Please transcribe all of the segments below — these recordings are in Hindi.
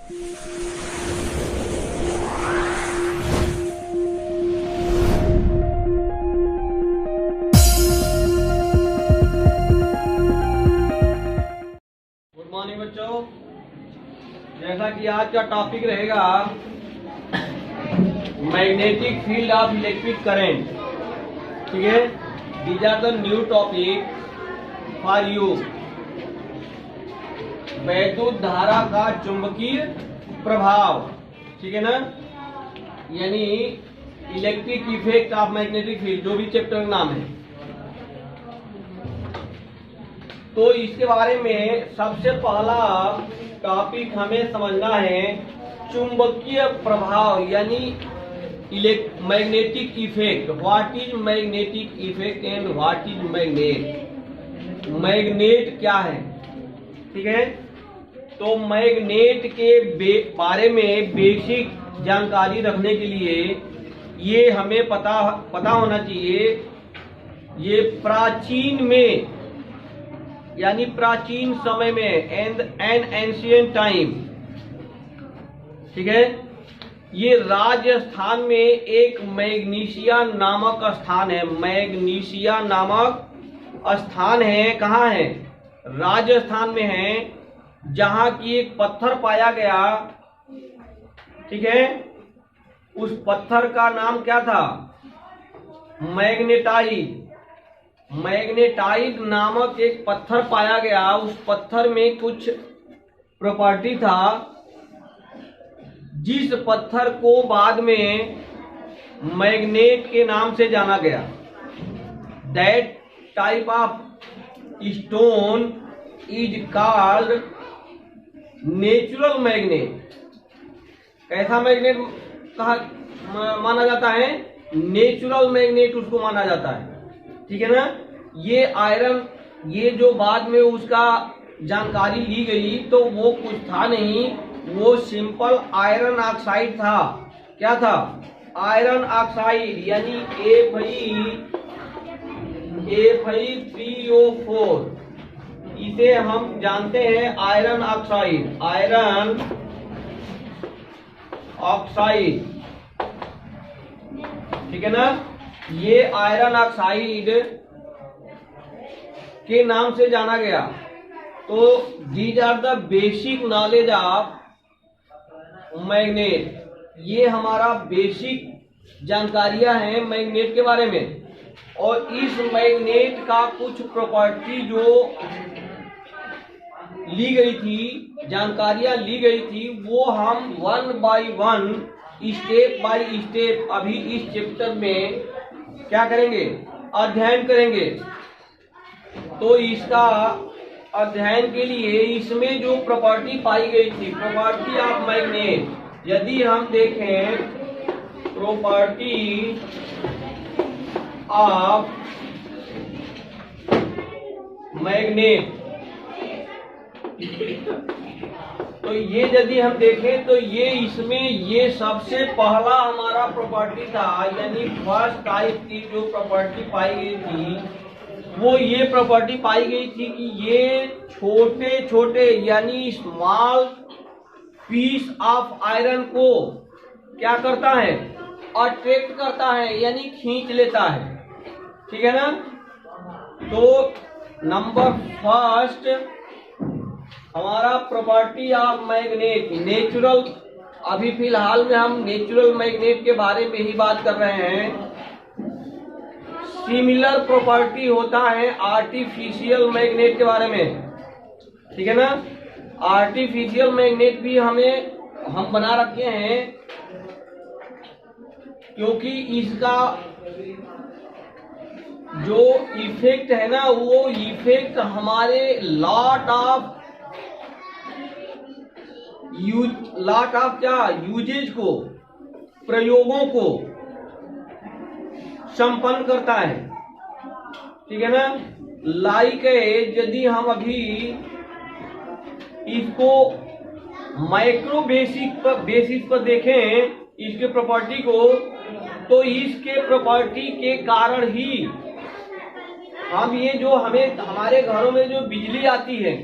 गुड मॉर्निंग बच्चों, जैसा कि आज का टॉपिक रहेगा magnetic field of electric current. ठीक है, these are the new topic for you. वैद्युत धारा का चुंबकीय प्रभाव, ठीक है ना, यानी electric effect of magnetic field, जो भी चैप्टर का नाम है। तो इसके बारे में सबसे पहला टॉपिक हमें समझना है चुंबकीय प्रभाव, यानी magnetic effect. What is magnetic effect and what is magnet. Magnet क्या है, ठीक है। तो मैग्नेट के बारे में बेसिक जानकारी रखने के लिए ये हमें पता होना चाहिए। ये प्राचीन में, यानी प्राचीन समय में, एन एंशिएंट टाइम, ठीक है, ये राजस्थान में एक मैग्नीशिया नामक स्थान है। मैग्नीशिया नामक स्थान है, कहाँ है? राजस्थान में है, जहां की एक पत्थर पाया गया, ठीक है। उस पत्थर का नाम क्या था? मैग्नेटाइट। मैग्नेटाइट नामक एक पत्थर पाया गया। उस पत्थर में कुछ प्रॉपर्टी था, जिस पत्थर को बाद में मैग्नेट के नाम से जाना गया। That type of stone is called natural magnet. कैसा मैग्नेट कहा माना जाता है? नेचुरल मैग्नेट उसको माना जाता है, ठीक है ना। ये आयरन, ये जो बाद में उसका जानकारी ली गई, तो वो कुछ था नहीं, वो सिंपल आयरन ऑक्साइड था। क्या था? आयरन ऑक्साइड, यानी Fe3O4। इसे हम जानते हैं आयरन ऑक्साइड। आयरन ऑक्साइड, ठीक है ना। ये आयरन ऑक्साइड के नाम से जाना गया। तो these are the basic knowledge of magnet. ये हमारा बेसिक जानकारियां हैं मैग्नेट के बारे में। और इस मैग्नेट का कुछ प्रॉपर्टी जो ली गई थी, जानकारियां ली गई थी, वो हम one by one, step by step अभी इस चैप्टर में क्या करेंगे? अध्ययन करेंगे। तो इसका अध्ययन के लिए इसमें जो प्रॉपर्टी पाई गई थी, प्रॉपर्टी ऑफ मैग्नेट, यदि हम देखें प्रॉपर्टी ऑफ मैग्नेट, तो ये यदि हम देखें तो ये इसमें ये सबसे पहला हमारा प्रॉपर्टी था, यानी फर्स्ट टाइप की जो प्रॉपर्टी पाई गई थी, वो ये प्रॉपर्टी पाई गई थी कि ये छोटे छोटे, यानी स्मॉल पीस ऑफ आयरन को क्या करता है? अट्रैक्ट करता है, यानी खींच लेता है, ठीक है ना। तो नंबर फर्स्ट हमारा प्रॉपर्टी ऑफ मैग्नेट, नेचुरल, अभी फिलहाल में हम नेचुरल मैग्नेट के बारे में ही बात कर रहे हैं। सिमिलर प्रॉपर्टी होता है आर्टिफिशियल मैग्नेट के बारे में, ठीक है ना। आर्टिफिशियल मैग्नेट भी हम बना रखे हैं, क्योंकि इसका जो इफेक्ट है ना, वो इफेक्ट हमारे लॉट ऑफ क्या यूजेज को, प्रयोगों को संपन्न करता है, ठीक है ना। लाइक यदि हम अभी इसको माइक्रो बेसिस पर देखें इसके प्रॉपर्टी को, तो इसके प्रॉपर्टी के कारण ही हम ये जो हमारे घरों में जो बिजली आती है,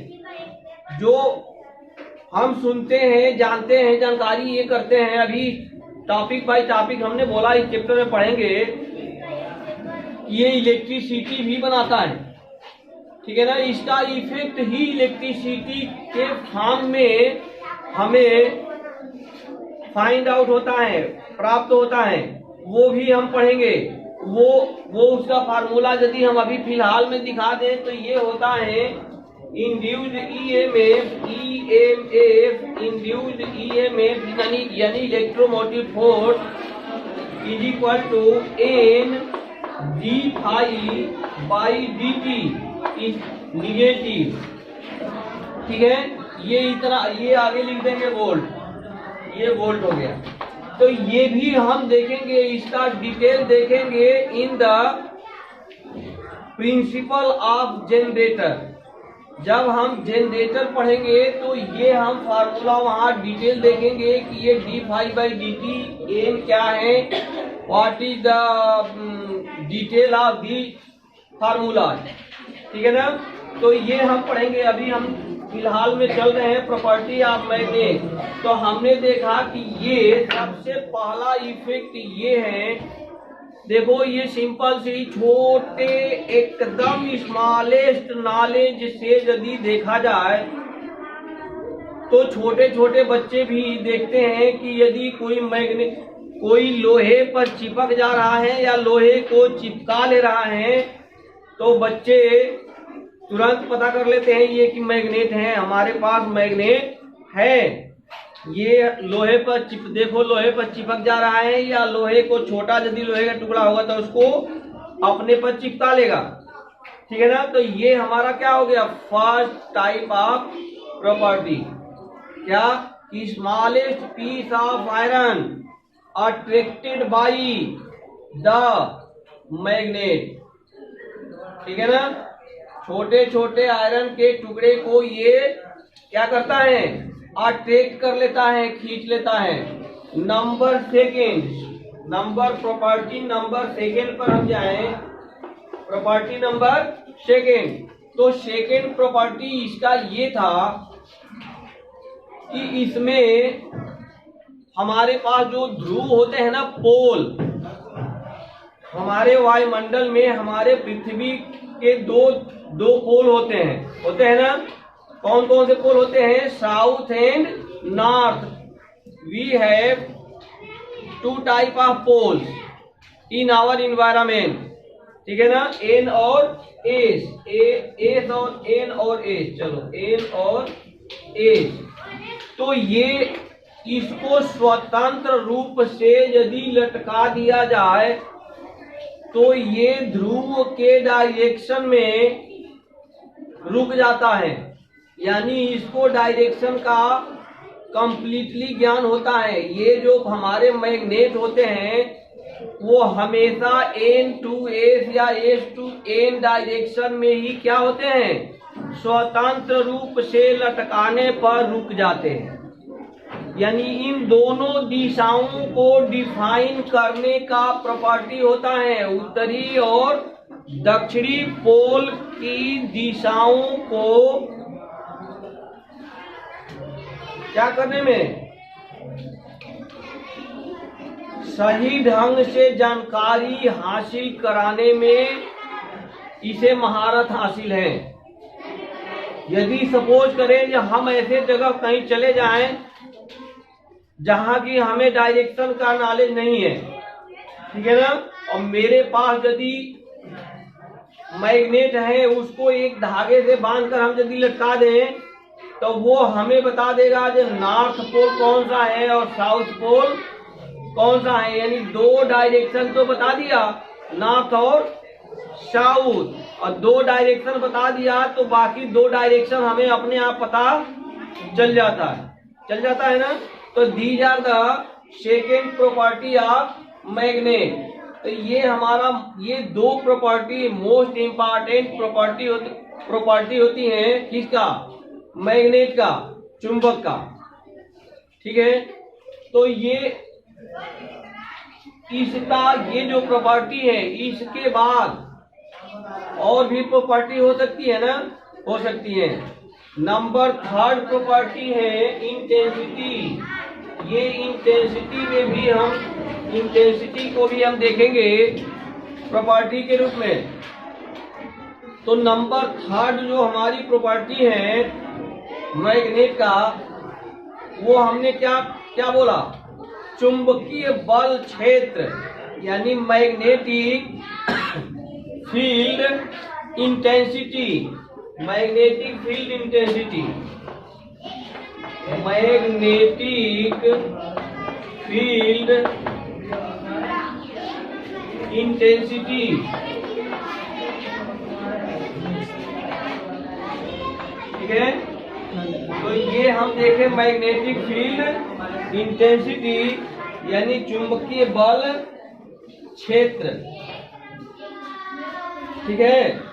जो हम सुनते हैं, जानते हैं, जानकारी ये करते हैं। अभी टॉपिक बाय टॉपिक हमने बोला, इस चैप्टर में पढ़ेंगे ये इलेक्ट्रिसिटी भी बनाता है, ठीक है ना। इसका इफेक्ट ही इलेक्ट्रिसिटी के फॉर्म में हमें फाइंड आउट होता है, प्राप्त होता है, वो भी हम पढ़ेंगे। वो उसका फार्मूला यदि हम अभी फिलहाल में दिखा दें तो ये होता है इंड्यूस्ड ईएमएफ यानी electromotive force is equal to N D phi by D T is negative, ठीक है। ये इतना, ये आगे लिख देंगे वोल्ट, ये वोल्ट हो गया। तो ये भी हम देखेंगे, इसका डिटेल देखेंगे in the principle of generator. जब हम जनरेटर पढ़ेंगे तो ये हम फार्मूला वहां डिटेल देखेंगे कि ये D phi by D T N क्या है, what is the detail of the formula, ठीक है ना। तो ये हम पढ़ेंगे। अभी हम फिलहाल में चल रहे हैं प्रॉपर्टी ऑफ मैग्नेट। तो हमने देखा कि ये सबसे पहला इफेक्ट ये है, देखो ये सिंपल सी छोटे एकदम स्मॉलेस्ट नॉलेज से यदि देखा जाए तो छोटे छोटे बच्चे भी देखते हैं कि यदि कोई लोहे पर चिपक जा रहा है या लोहे को चिपका ले रहा है तो बच्चे तुरंत पता कर लेते हैं ये कि मैग्नेट है, हमारे पास मैग्नेट है। ये लोहे पर देखो लोहे पर चिपक जा रहा है, या लोहे को छोटा यदि लोहे का टुकड़ा होगा तो उसको अपने पर चिपका लेगा, ठीक है ना। तो ये हमारा क्या हो गया, फर्स्ट टाइप ऑफ प्रॉपर्टी। क्या, smallest piece of iron attracted by the magnet, ठीक है ना। छोटे छोटे आयरन के टुकड़े को ये क्या करता है, अट्रैक्ट कर लेता है, खींच लेता है। Number second, property number second पर हम जाएं, प्रॉपर्टी नंबर सेकेंड। तो सेकेंड प्रॉपर्टी इसका ये था कि इसमें हमारे पास जो ध्रुव होते हैं ना, पोल, हमारे वायुमंडल में हमारे पृथ्वी के दो पोल होते हैं ना। कौन कौन से पोल होते हैं, south and north. We have two type of poles in our environment, ठीक है ना, एन और एस, एस और एन और एस, चलो एन और एस। तो ये इसको स्वतंत्र रूप से यदि लटका दिया जाए तो ये ध्रुव के डायरेक्शन में रुक जाता है, यानी इसको डायरेक्शन का कंप्लीटली ज्ञान होता है। ये जो हमारे मैग्नेट होते हैं वो हमेशा एन टू एस या एस टू एन डायरेक्शन में ही क्या होते हैं, स्वतंत्र रूप से लटकाने पर रुक जाते हैं। यानी इन दोनों दिशाओं को डिफाइन करने का प्रॉपर्टी होता है, उत्तरी और दक्षिणी पोल की दिशाओं को क्या करने में, सही ढंग से जानकारी हासिल कराने में इसे महारत हासिल है। यदि सपोज करें कि हम ऐसे जगह कहीं चले जाएं जहां की हमें डायरेक्शन का नॉलेज नहीं है, ठीक है ना, और मेरे पास यदि मैग्नेट है उसको एक धागे से बांधकर हम यदि लटका दें तो वो हमें बता देगा कि नॉर्थ पोल कौन सा है और साउथ पोल कौन सा है। यानी दो डायरेक्शन तो बता दिया, नॉर्थ और साउथ, और दो डायरेक्शन बता दिया तो बाकी दो डायरेक्शन हमें अपने आप पता चल जाता है ना। तो these are the second property of magnet. तो ये हमारा ये दो प्रॉपर्टी मोस्ट इम्पॉर्टेंट प्रॉपर्टी होती है किसका, मैग्नेट का, चुंबक का, ठीक है। तो ये इसका ये जो प्रॉपर्टी है, इसके बाद और भी प्रॉपर्टी हो सकती है ना, हो सकती है। नंबर थर्ड प्रॉपर्टी है इंटेंसिटी। ये इंटेंसिटी में भी हम इंटेंसिटी को भी हम देखेंगे प्रॉपर्टी के रूप में। तो नंबर थर्ड जो हमारी प्रॉपर्टी है मैग्नेट का, वो हमने क्या क्या बोला, चुंबकीय बल क्षेत्र यानी magnetic field intensity. Magnetic field intensity, magnetic field intensity. ठीक है, तो ये हम देखें मैग्नेटिक फील्ड इंटेंसिटी यानी चुंबकीय बल क्षेत्र। ठीक है,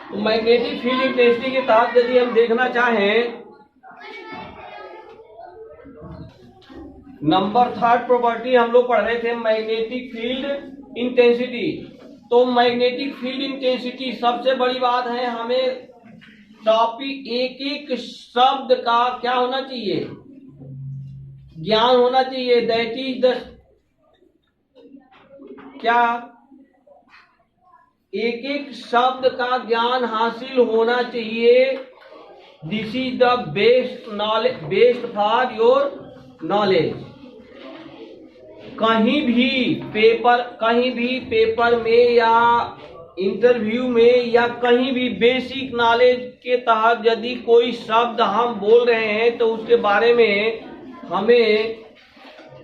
तो मैग्नेटिक फील्ड इंटेंसिटी के तहत यदि हम देखना चाहें, नंबर थर्ड प्रॉपर्टी हम लोग पढ़ रहे थे मैग्नेटिक फील्ड इंटेंसिटी। तो मैग्नेटिक फील्ड इंटेंसिटी सबसे बड़ी बात है, हमें टॉपिक एक एक शब्द का क्या होना चाहिए, ज्ञान होना चाहिए। दैट इज द क्या, एक एक शब्द का ज्ञान हासिल होना चाहिए। This is the best knowledge, best for your knowledge. कहीं भी पेपर में या इंटरव्यू में या कहीं भी बेसिक नॉलेज के तहत यदि कोई शब्द हम बोल रहे हैं तो उसके बारे में हमें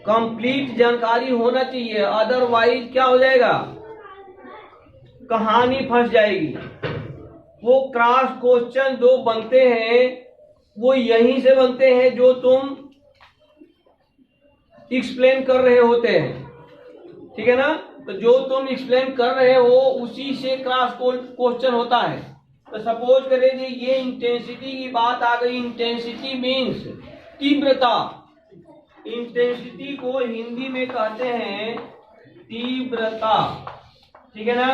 कंप्लीट जानकारी होना चाहिए। अदरवाइज क्या हो जाएगा, कहानी फंस जाएगी। वो क्रॉस क्वेश्चन जो बनते हैं वो यहीं से बनते हैं जो तुम एक्सप्लेन कर रहे होते हैं। ठीक है ना, तो जो तुम एक्सप्लेन कर रहे हो उसी से क्रॉस क्वेश्चन होता है। तो सपोज करें कि ये इंटेंसिटी की बात आ गई। इंटेंसिटी मीन्स तीव्रता। इंटेंसिटी को हिंदी में कहते हैं तीव्रता। ठीक है ना,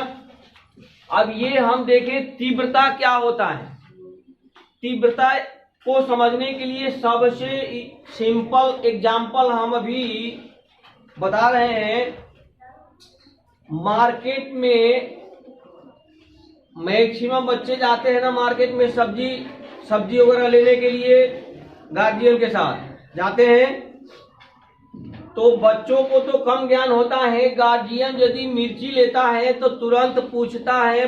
अब ये हम देखें तीव्रता क्या होता है। तीव्रता को समझने के लिए सबसे सिंपल एग्जाम्पल हम अभी बता रहे हैं। मार्केट में मैक्सिमम बच्चे जाते हैं ना मार्केट में सब्जी वगैरह लेने के लिए, गार्जियन के साथ जाते हैं। तो बच्चों को तो कम ज्ञान होता है। गार्जियन यदि मिर्ची लेता है तो तुरंत पूछता है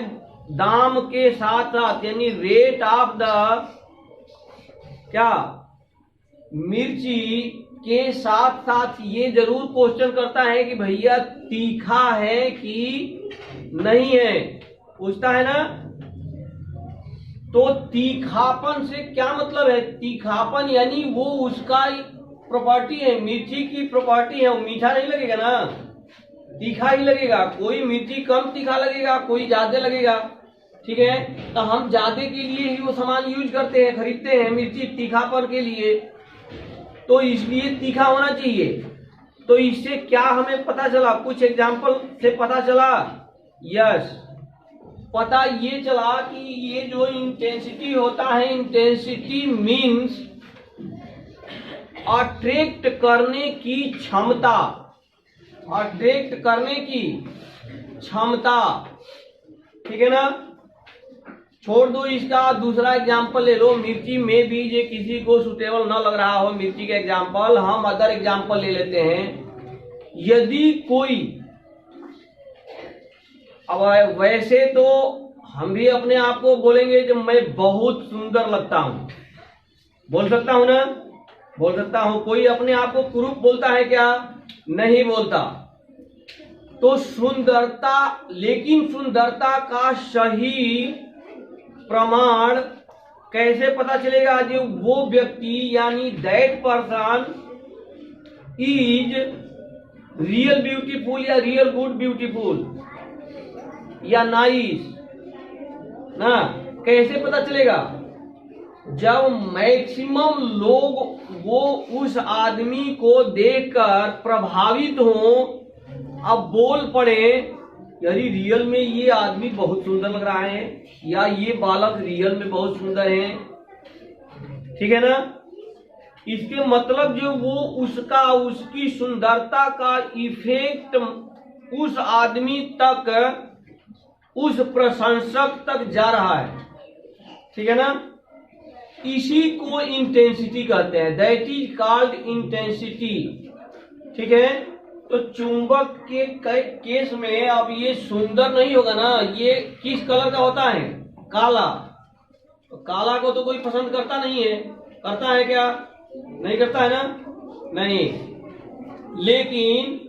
दाम के साथ साथ, यानी रेट ऑफ द क्या, मिर्ची के साथ साथ ये जरूर क्वेश्चन करता है कि भैया तीखा है कि नहीं है, पूछता है ना। तो तीखापन से क्या मतलब है, तीखापन यानी वो उसका प्रॉपर्टी है, मिर्ची की प्रॉपर्टी है। वो मीठा नहीं लगेगा ना, तीखा ही लगेगा। कोई मिर्ची कम तीखा लगेगा, कोई ज्यादा लगेगा। ठीक है, तो हम ज्यादा के लिए ही वो सामान यूज करते हैं, खरीदते हैं मिर्ची तीखापन के लिए। तो इसलिए तीखा होना चाहिए। तो इससे क्या हमें पता चला, कुछ एग्जाम्पल से पता चला। यस, पता ये चला कि ये जो इंटेंसिटी होता है, इंटेंसिटी मीन्स अट्रैक्ट करने की क्षमता। अट्रैक्ट करने की क्षमता। ठीक है ना, छोड़ दो इसका, दूसरा एग्जाम्पल ले लो। मिर्ची में भी ये किसी को सुटेबल ना लग रहा हो मिर्ची का एग्जाम्पल, हम अदर एग्जाम्पल ले लेते हैं। यदि कोई, अब वैसे तो हम भी अपने आप को बोलेंगे कि मैं बहुत सुंदर लगता हूं, बोल सकता हूं ना, बोल सकता हूं। कोई अपने आप को कुरूप बोलता है क्या, नहीं बोलता। तो सुंदरता, लेकिन सुंदरता का सही प्रमाण कैसे पता चलेगा, जो वो व्यक्ति यानी that person is real beautiful या रियल गुड ब्यूटीफुल या नाइस ना, कैसे पता चलेगा, जब मैक्सिमम लोग वो उस आदमी को देखकर प्रभावित हों, अब बोल पड़े यदि रियल में ये आदमी बहुत सुंदर लग रहा है या ये बालक रियल में बहुत सुंदर है, ठीक है ना, इसके मतलब जो वो उसका उसकी सुंदरता का इफेक्ट उस आदमी तक, उस प्रशंसक तक जा रहा है, ठीक है ना। इसी को इंटेंसिटी कहते हैं, दैट इज कॉल्ड इंटेंसिटी, ठीक है। तो चुंबक के केस में अब ये सुंदर नहीं होगा ना, ये किस कलर का होता है, काला। तो काला को तो कोई पसंद करता नहीं है, करता है क्या, नहीं करता है ना, नहीं। लेकिन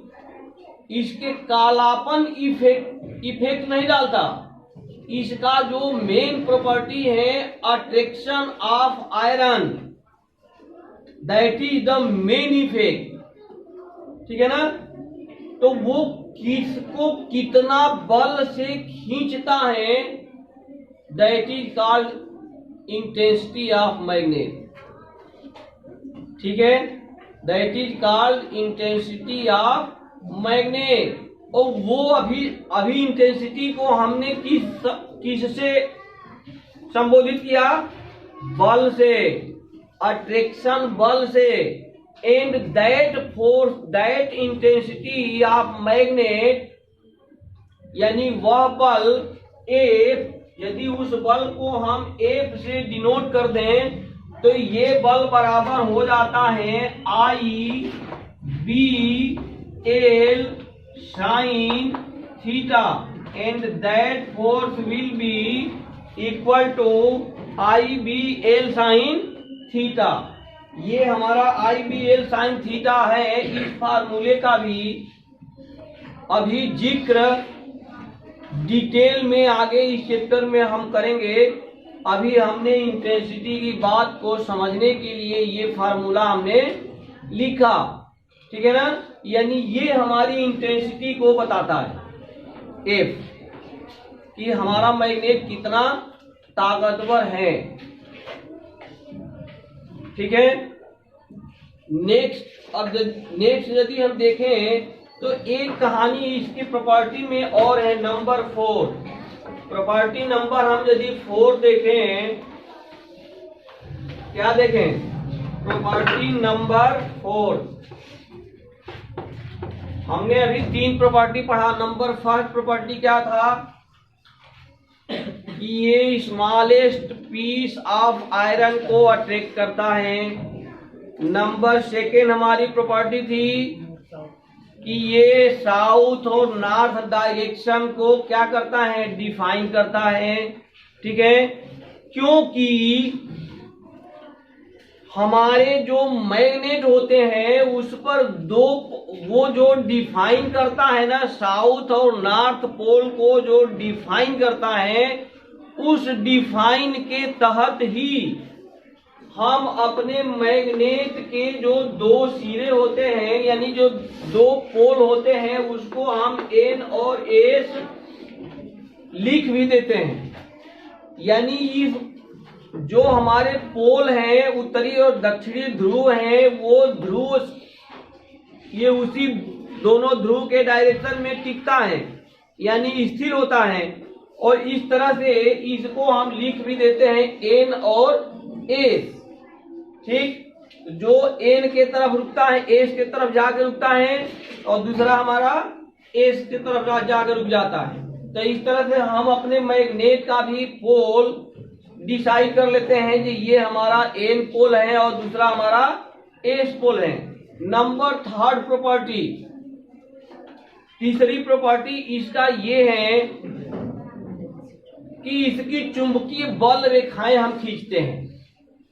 इसके कालापन इफेक्ट नहीं डालता। इसका जो मेन प्रॉपर्टी है attraction of iron, that is the main effect, ठीक है ना। तो वो किसको कितना बल से खींचता है, that is called intensity of magnet, ठीक है, that is called intensity of magnet. और वो अभी इंटेंसिटी को हमने किस से संबोधित किया, बल से, अट्रैक्शन बल से। And that force, that intensity of magnet, यानी वह बल F, यदि उस बल को हम F से डिनोट कर दें तो ये बल बराबर हो जाता है I B L sin theta, and that force will be equal to I B L sin theta. ये हमारा I B L sin theta है। इस फार्मूले का भी अभी जिक्र डिटेल में आगे इस चैप्टर में हम करेंगे। अभी हमने इंटेंसिटी की बात को समझने के लिए ये फार्मूला हमने लिखा, ठीक है ना। यानी ये हमारी इंटेंसिटी को बताता है F, कि हमारा मैग्नेट कितना ताकतवर है, ठीक है। नेक्स्ट यदि हम देखें तो एक कहानी इसकी प्रॉपर्टी में और है, नंबर 4। प्रॉपर्टी नंबर हम यदि 4 देखें, क्या देखें, प्रॉपर्टी नंबर 4। हमने अभी 3 प्रॉपर्टी पढ़ा। नंबर फर्स्ट प्रॉपर्टी क्या था कि ये स्मॉलेस्ट पीस ऑफ आयरन को अट्रैक्ट करता है। नंबर सेकेंड हमारी प्रॉपर्टी थी कि ये साउथ और नॉर्थ डायरेक्शन को क्या करता है, डिफाइन करता है, ठीक है। क्योंकि हमारे जो मैग्नेट होते हैं उस पर वो जो डिफाइन करता है ना, साउथ और नॉर्थ पोल को जो डिफाइन करता है, उस डिफाइन के तहत ही हम अपने मैग्नेट के जो 2 सिरे होते हैं, यानी जो 2 पोल होते हैं, उसको हम N और S लिख भी देते हैं। यानी इस जो हमारे पोल हैं, उत्तरी और दक्षिणी ध्रुव हैं, वो ध्रुव ये उसी दोनों ध्रुव के डायरेक्शन में टिकता है, यानी स्थिर होता है। और इस तरह से इसको हम लिख भी देते हैं N और S, ठीक। जो N के तरफ रुकता है S के तरफ जाकर रुकता है, और दूसरा हमारा S के तरफ जाकर रुक जाता है। तो इस तरह से हम अपने मैग्नेट का भी पोल डिसाइड कर लेते हैं कि ये हमारा N पोल है और दूसरा हमारा S पोल है। नंबर थर्ड प्रॉपर्टी, तीसरी प्रॉपर्टी इसका ये है कि इसकी चुंबकीय बल रेखाएं हम खींचते हैं।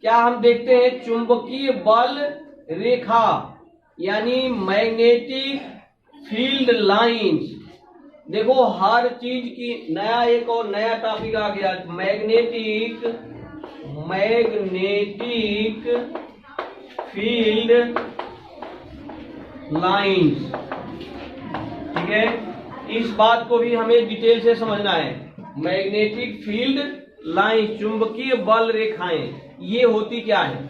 क्या हम देखते हैं, चुंबकीय बल रेखा, यानी मैग्नेटिक फील्ड लाइंस। देखो हर चीज की नया एक और नया टॉपिक आ गया, मैग्नेटिक फील्ड लाइंस, ठीक है। इस बात को भी हमें डिटेल से समझना है। मैग्नेटिक फील्ड लाइन, चुंबकीय बल रेखाएं, ये होती क्या है।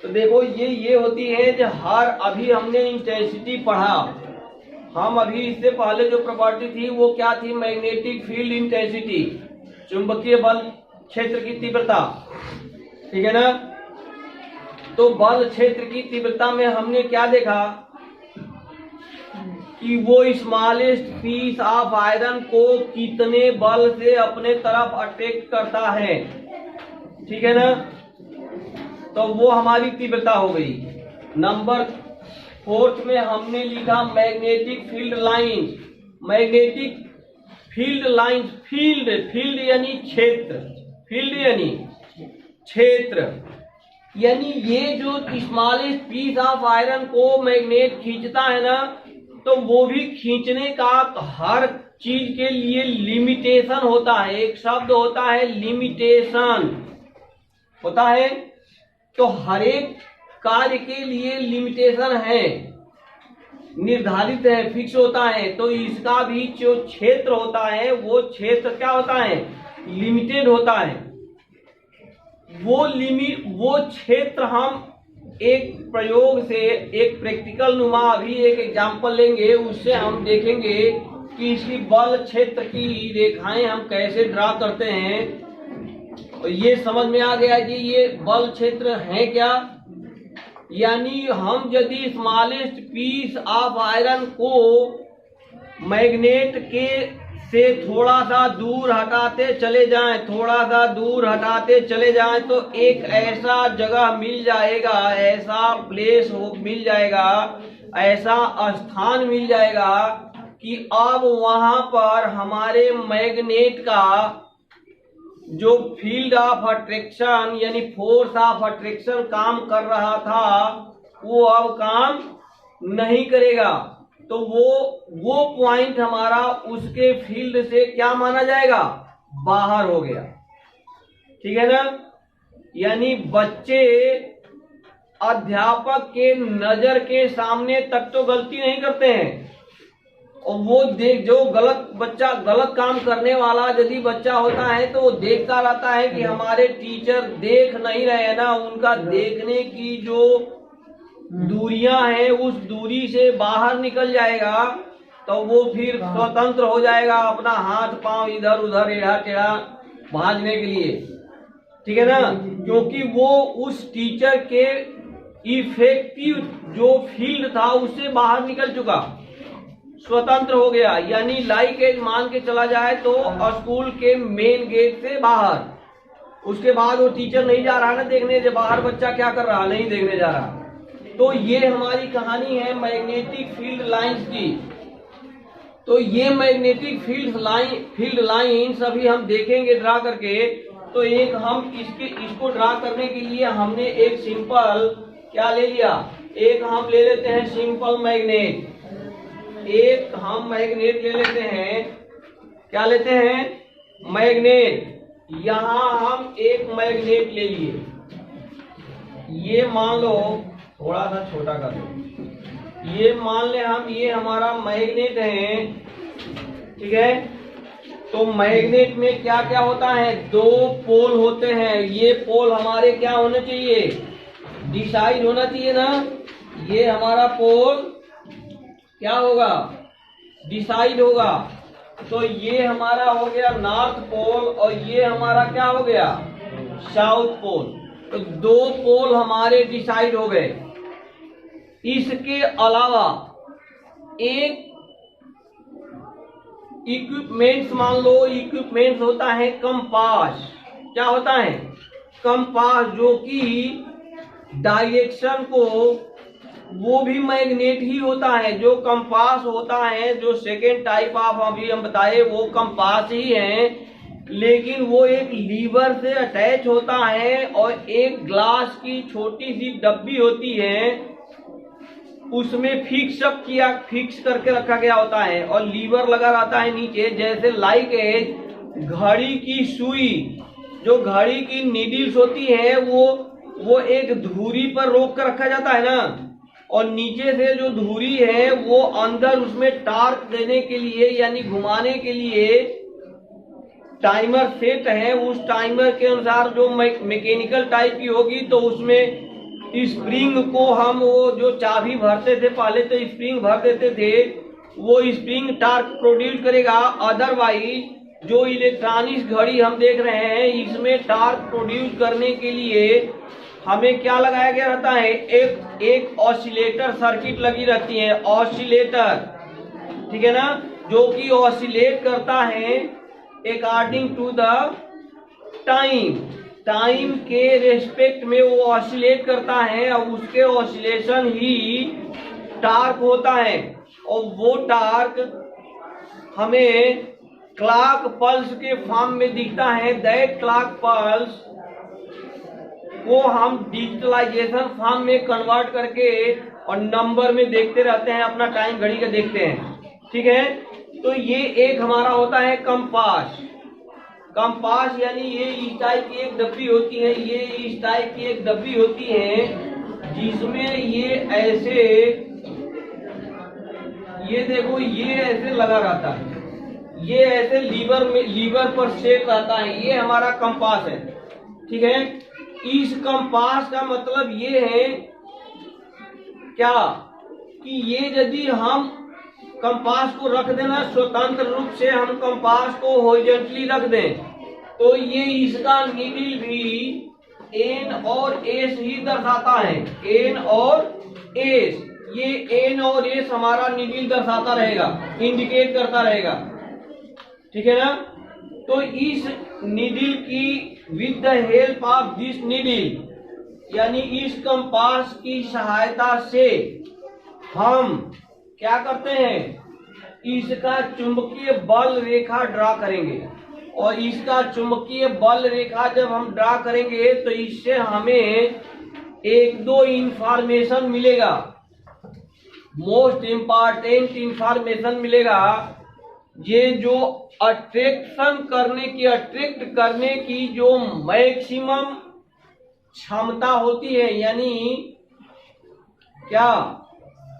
तो देखो ये होती है जो अभी हमने इंटेंसिटी पढ़ा हम अभी इससे पहले जो प्रॉपर्टी थी वो क्या थी, मैग्नेटिक फील्ड इंटेंसिटी, चुंबकीय बल क्षेत्र की तीव्रता, ठीक है ना। तो बल क्षेत्र की तीव्रता में हमने क्या देखा कि वो स्मॉलेस्ट पीस ऑफ आयरन को कितने बल से अपने तरफ अट्रैक्ट करता है, ठीक है ना। तो वो हमारी तीव्रता हो गई। नंबर 4 में हमने लिखा magnetic field line. Magnetic field line, field यानी क्षेत्र, फील्ड यानी क्षेत्र, यानी ये जो स्मॉलेस्ट पीस ऑफ आयरन को मैग्नेट खींचता है ना, तो वो भी खींचने का हर चीज के लिए लिमिटेशन होता है। एक शब्द होता है लिमिटेशन, होता है। तो हर एक कार्य के लिए लिमिटेशन है, निर्धारित है, फिक्स होता है। तो इसका भी जो क्षेत्र होता है वो क्षेत्र क्या होता है, लिमिटेड होता है। वो क्षेत्र हम एक प्रयोग से, एक प्रैक्टिकल नुमा अभी एक एग्जांपल लेंगे, उससे हम देखेंगे कि इसी बल क्षेत्र की रेखाएं हम कैसे ड्रा करते हैं। और ये समझ में आ गया कि ये बल क्षेत्र है क्या, यानी हम यदि स्मॉलेस्ट पीस ऑफ आयरन को मैग्नेट के से थोड़ा सा दूर हटाते चले जाएं, थोड़ा सा दूर हटाते चले जाएं, तो एक ऐसा जगह मिल जाएगा, ऐसा प्लेस मिल जाएगा, ऐसा स्थान मिल जाएगा कि अब वहां पर हमारे मैग्नेट का जो फील्ड ऑफ अट्रैक्शन यानी फोर्स ऑफ अट्रैक्शन काम कर रहा था वो अब काम नहीं करेगा। तो वो पॉइंट हमारा उसके फील्ड से क्या माना जाएगा, बाहर हो गया, ठीक है ना। यानी बच्चे अध्यापक के नजर के सामने तक तो गलती नहीं करते हैं, और वो जो बच्चा गलत काम करने वाला यदि बच्चा होता है तो वो देखता रहता है कि हमारे टीचर देख नहीं रहे हैं ना, उनका देखने की जो दूरियां हैं उस दूरी से बाहर निकल जाएगा, तो वो फिर स्वतंत्र हो जाएगा अपना हाथ पांव इधर उधर एड़ा टेढ़ा भाजने के लिए, ठीक है ना। क्योंकि वो उस टीचर के इफेक्टिव जो फील्ड था उससे बाहर निकल चुका, स्वतंत्र हो गया। यानी लाइक एज मान के चला जाए तो स्कूल के मेन गेट से बाहर, उसके बाद वो टीचर नहीं जा रहा ना देखने, जो बाहर बच्चा क्या कर रहा नहीं देखने जा रहा। तो ये हमारी कहानी है मैग्नेटिक फील्ड लाइंस की। तो ये मैग्नेटिक फील्ड लाइंस अभी हम देखेंगे ड्रा करके। तो एक हम इसको ड्रा करने के लिए हमने एक सिंपल क्या ले लिया, एक हम ले लेते हैं सिंपल मैग्नेट, एक हम मैग्नेट ले लेते हैं, क्या लेते हैं, मैग्नेट। यहां हम एक मैग्नेट ले लिए, ये मान लो थोड़ा सा छोटा कर दो, ये मान ले हम, ये हमारा मैग्नेट है, ठीक है। तो मैग्नेट में क्या क्या होता है, दो पोल होते हैं। ये पोल हमारे क्या होने चाहिए, डिसाइड होना चाहिए ना। ये हमारा पोल क्या होगा, डिसाइड होगा। तो ये हमारा हो गया नॉर्थ पोल और ये हमारा क्या हो गया, साउथ पोल। तो दो पोल हमारे डिसाइड हो गए। इसके अलावा एक इक्विपमेंट्स मान लो, इक्विपमेंट्स होता है कंपास। क्या होता है, कंपास, जो कि डायरेक्शन को, वो भी मैग्नेट ही होता है। जो कंपास होता है, जो सेकेंड टाइप ऑफ अभी हम बताए वो कंपास ही है, लेकिन वो एक लीवर से अटैच होता है और एक ग्लास की छोटी सी डब्बी होती है, उसमें फिक्स करके रखा गया होता है और लीवर लगा रहता है नीचे। जैसे लाइक एज घड़ी की सुई, जो घड़ी की नीडल्स होती है वो एक धुरी पर रोक कर रखा जाता है ना, और नीचे से जो धुरी है वो अंदर उसमें टार्क देने के लिए यानी घुमाने के लिए टाइमर सेट है। उस टाइमर के अनुसार जो मैकेनिकल टाइप की होगी तो उसमें स्प्रिंग को हम, वो जो चाबी भरते थे पहले तो स्प्रिंग भर देते थे, वो स्प्रिंग टार्क प्रोड्यूस करेगा। अदरवाइज जो इलेक्ट्रॉनिक्स घड़ी हम देख रहे हैं इसमें टार्क प्रोड्यूस करने के लिए हमें क्या लगाया गया रहता है, एक ऑसिलेटर सर्किट लगी रहती है, ऑसिलेटर, ठीक है ना, जो कि ऑसिलेट करता है अकॉर्डिंग टू द टाइम के रेस्पेक्ट में वो ऑसिलेट करता है और उसके ऑसिलेशन ही टार्क होता है। और वो टार्क हमें क्लॉक पल्स के फॉर्म में दिखता है। दैट क्लॉक पल्स को हम डिजिटलाइजेशन फॉर्म में कन्वर्ट करके और नंबर में देखते रहते हैं, अपना टाइम घड़ी का देखते हैं, ठीक है। तो ये एक हमारा होता है कंपास। कंपास यानी ये इस टाइप की एक डब्बी होती है, ये इस टाइप की एक डब्बी होती है जिसमें ये ऐसे, ये देखो ये ऐसे लगा रहता है, ये ऐसे लीवर पर सेट रहता है, ये हमारा कंपास है, ठीक है। इस कंपास का मतलब ये है क्या कि ये यदि हम कंपास को रख देना स्वतंत्र रूप से, हम कंपास को हॉरिजॉन्टली रख दें तो ये इसका नीडल भी एन और एस ही दर्शाता है, एन और एस, ये एन और एस हमारा नीडल दर्शाता रहेगा, इंडिकेट करता रहेगा, ठीक है ना। तो इस नीडल की with the help of this needle यानी इस कंपास की सहायता से हम क्या करते हैं, इसका चुंबकीय बल रेखा ड्रा करेंगे। और इसका चुंबकीय बल रेखा जब हम ड्रा करेंगे तो इससे हमें एक दो इंफॉर्मेशन मिलेगा, मोस्ट इम्पॉर्टेंट इंफॉर्मेशन मिलेगा। ये जो अट्रैक्ट करने की जो मैक्सिमम क्षमता होती है, यानी क्या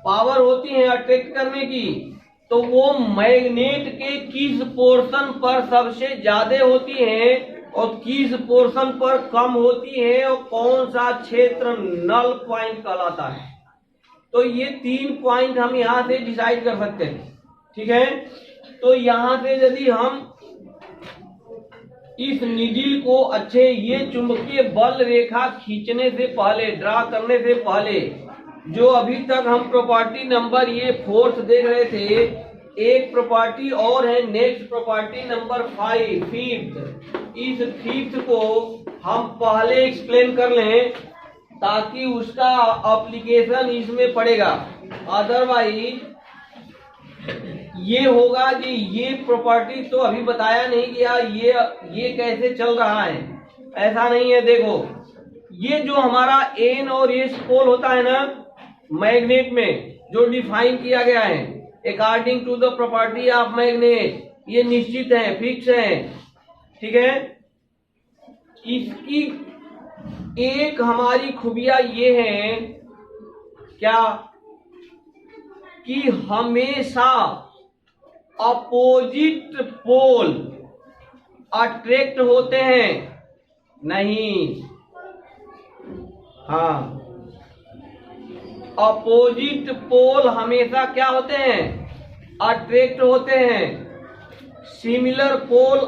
पावर होती है अट्रैक्ट करने की, तो वो मैग्नेट के किस पोर्शन पर सबसे ज्यादा होती है और किस पोर्शन पर कम होती है और कौन सा क्षेत्र नल पॉइंट कहलाता है। तो ये 3 पॉइंट हम यहाँ से डिसाइड कर सकते हैं, ठीक है। तो यहाँ से यदि हम इस नीडल को अच्छे, ये चुंबकीय बल रेखा खींचने से पहले, ड्रा करने से पहले, जो अभी तक हम प्रॉपर्टी नंबर ये 4th देख रहे थे, एक प्रॉपर्टी और है नेक्स्ट प्रॉपर्टी नंबर 5, 5th। इस 5th को हम पहले एक्सप्लेन कर लें ताकि उसका एप्लीकेशन इसमें पड़ेगा। अदरवाइज ये होगा कि ये प्रॉपर्टी तो अभी बताया नहीं गया, ये कैसे चल रहा है, ऐसा नहीं है। देखो ये जो हमारा एन और एस पोल होता है ना मैग्नेट में, जो डिफाइन किया गया है according to the property of magnet, ये निश्चित है, फिक्स है, ठीक है। इसकी एक हमारी खूबिया ये है क्या कि हमेशा अपोजिट पोल अट्रैक्ट होते हैं, नहीं, हाँ, अपोजिट पोल हमेशा क्या होते हैं, अट्रैक्ट होते हैं। सिमिलर पोल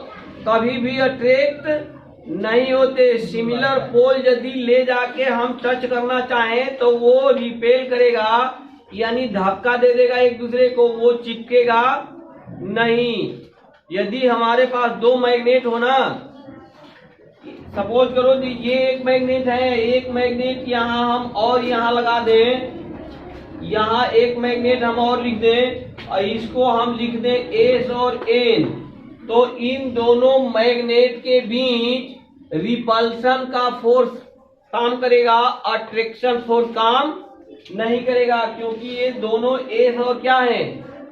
कभी भी अट्रैक्ट नहीं होते। सिमिलर पोल यदि ले जाके हम टच करना चाहें तो वो रिपेल करेगा, यानी धक्का दे देगा एक दूसरे को, वो चिपकेगा नहीं। यदि हमारे पास 2 मैग्नेट हो ना, सपोज करो कि ये एक मैग्नेट है, एक मैग्नेट यहाँ हम और यहाँ लगा दें, यहाँ एक मैग्नेट हम और लिख दें और इसको हम लिख दें एस और एन, तो इन दोनों मैग्नेट के बीच रिपल्सन का फोर्स काम करेगा, अट्रैक्शन फोर्स काम नहीं करेगा, क्योंकि ये दोनों एस और क्या है,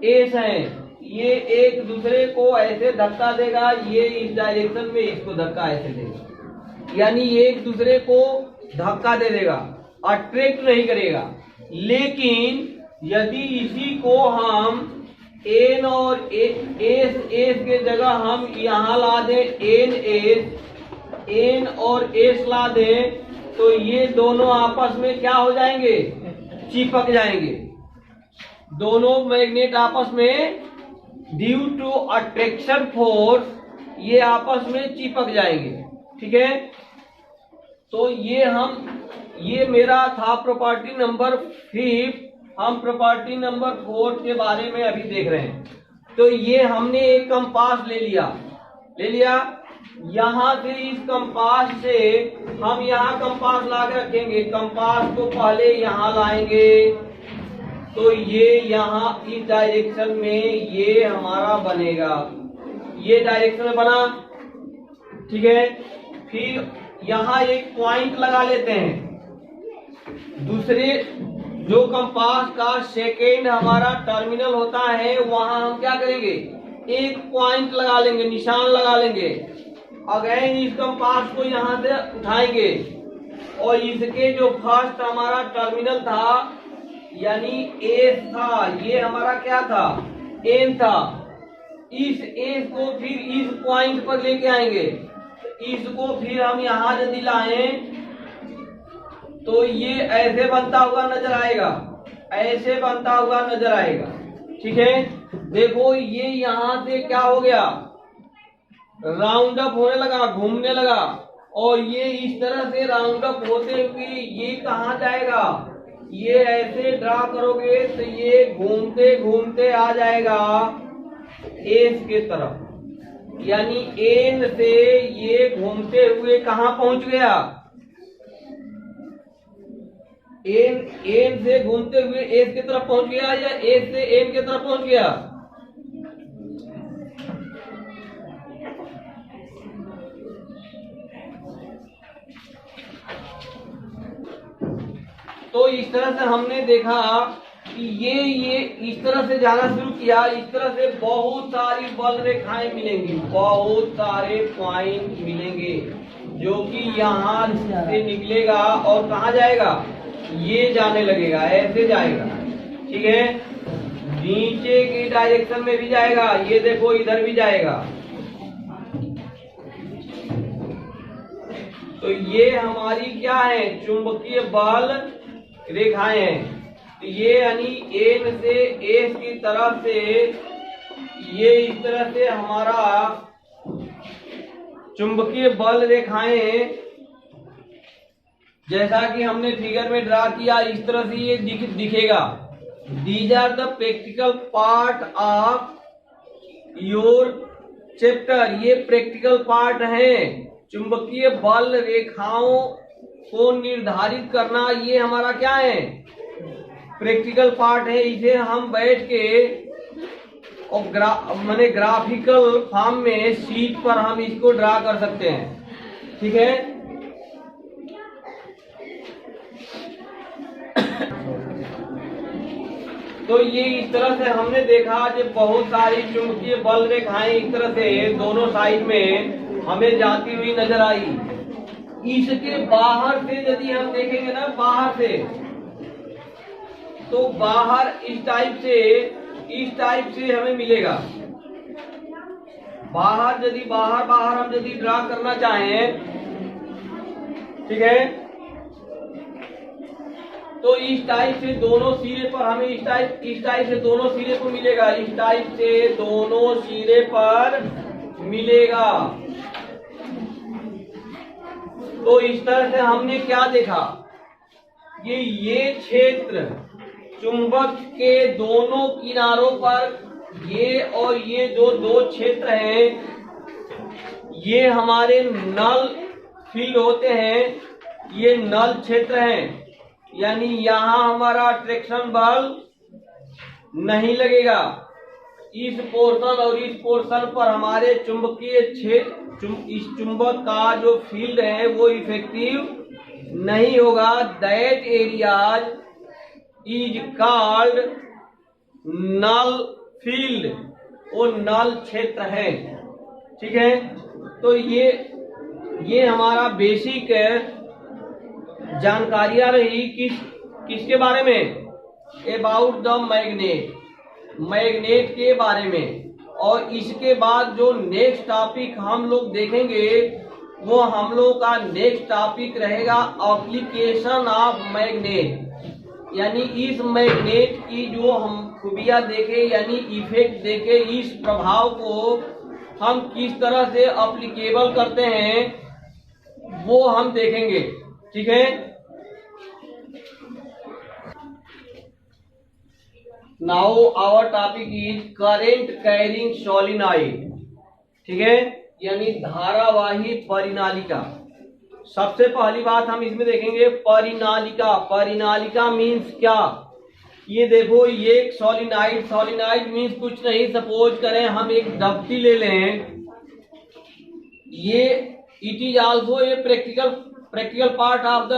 एस हैं। ये एक दूसरे को ऐसे धक्का देगा, ये इस डायरेक्शन में इसको धक्का ऐसे देगा, यानी ये एक दूसरे को धक्का दे देगा, अट्रैक्ट नहीं करेगा। लेकिन यदि इसी को हम एन और एस के जगह हम यहाँ ला दें एन और एस ला दें, तो ये दोनों आपस में क्या हो जाएंगे, चिपक जाएंगे। दोनों मैग्नेट आपस में ड्यू टू अट्रैक्शन फोर्स ये आपस में चिपक जाएंगे। ठीक है, तो ये मेरा था प्रॉपर्टी नंबर 5। हम प्रॉपर्टी नंबर 4 के बारे में अभी देख रहे हैं। तो ये हमने एक कंपास ले लिया। यहाँ से इस कंपास से हम यहाँ कंपास ला के रखेंगे। कंपास को पहले यहाँ लाएंगे तो ये यहाँ इस डायरेक्शन में ये हमारा बनेगा, ये डायरेक्शन में बना। ठीक है, फिर यहाँ एक पॉइंट लगा लेते हैं। दूसरे जो कंपास का सेकेंड हमारा टर्मिनल होता है वहां हम क्या करेंगे, एक पॉइंट लगा लेंगे, निशान लगा लेंगे। अगेन इस कंपास को यहाँ से उठाएंगे और इसके जो फर्स्ट हमारा टर्मिनल था यानी ए था, ये हमारा क्या था, एन था। इस ए को फिर इस पॉइंट पर लेके आएंगे। इसको फिर हम यहाँ यदि लाएं तो ये ऐसे बनता हुआ नजर आएगा, ऐसे बनता हुआ नजर आएगा। ठीक है, देखो ये यहाँ से क्या हो गया, राउंड अप होने लगा, घूमने लगा। और ये इस तरह से राउंड अप होते हुए ये कहाँ जाएगा, ये ऐसे ड्रा करोगे तो ये घूमते घूमते आ जाएगा एस के तरफ। यानी एन से ये घूमते हुए कहाँ पहुंच गया, एन से घूमते हुए एस की तरफ पहुंच गया या एस से एन की तरफ पहुंच गया। तो इस तरह से हमने देखा कि ये इस तरह से जाना शुरू किया। इस तरह से बहुत सारी बल रेखाएं मिलेंगी, बहुत सारे पॉइंट मिलेंगे जो कि यहाँ से निकलेगा और कहाँ जाएगा, ये जाने लगेगा, ऐसे जाएगा। ठीक है, नीचे की डायरेक्शन में भी जाएगा, ये देखो इधर भी जाएगा। तो ये हमारी क्या है, चुंबकीय बल रेखाएं हैं। तो ये यानी एन से एस की तरफ से ये इस तरह से हमारा चुंबकीय बल रेखाएं, जैसा कि हमने फिगर में ड्रा किया इस तरह से ये दिखेगा। These are the practical part of your chapter. ये प्रैक्टिकल पार्ट है, चुंबकीय बल रेखाओं को निर्धारित करना ये हमारा क्या है, प्रैक्टिकल पार्ट है। इसे हम बैठ के और माने ग्राफिकल फॉर्म में शीट पर हम इसको ड्रा कर सकते हैं। ठीक है, तो ये इस तरह से हमने देखा कि बहुत सारी चुंबकीय बल रेखाएं इस तरह से दोनों साइड में हमें जाती हुई नजर आई। इसके बाहर से यदि हम देखेंगे ना, बाहर से, तो बाहर इस टाइप से हमें मिलेगा। बाहर यदि बाहर हम यदि ड्रा करना चाहें, ठीक है, तो इस टाइप से दोनों सिरे पर हमें इस टाइप से दोनों सिरे पर मिलेगा, इस टाइप से दोनों सिरे पर मिलेगा। तो इस तरह से हमने क्या देखा, ये क्षेत्र चुंबक के दोनों किनारों पर ये और ये जो दो क्षेत्र हैं ये हमारे नल फील्ड होते हैं, ये नल क्षेत्र हैं। यानी यहाँ हमारा अट्रैक्शन बल नहीं लगेगा। इस पोर्शन और इस पोर्शन पर हमारे चुंबकीय क्षेत्र इस चुंबक का जो फील्ड है वो इफेक्टिव नहीं होगा। That areas is called null field, वो नल क्षेत्र है। ठीक है, तो ये हमारा बेसिक जानकारियां रही किसके बारे में, अबाउट द मैग्नेट के बारे में। और इसके बाद जो नेक्स्ट टॉपिक हम लोग देखेंगे वो हम लोग का नेक्स्ट टॉपिक रहेगा एप्लीकेशन ऑफ मैग्नेट। यानी इस मैग्नेट की जो हम खूबियां देखे यानी इफेक्ट देखे, इस प्रभाव को हम किस तरह से अप्लीकेबल करते हैं वो हम देखेंगे। ठीक है, now our topic is current carrying solenoid. ठीक है, यानी धारावाही परिनालिका। सबसे पहली बात हम इसमें देखेंगे परिनालिका। परिनालिका मीन्स क्या? ये देखो, ये एक सोलिनाइड, सोलिनाइड मीन्स कुछ नहीं, सपोज करें हम एक दफ्ती ले लें, ये it is also a practical part of the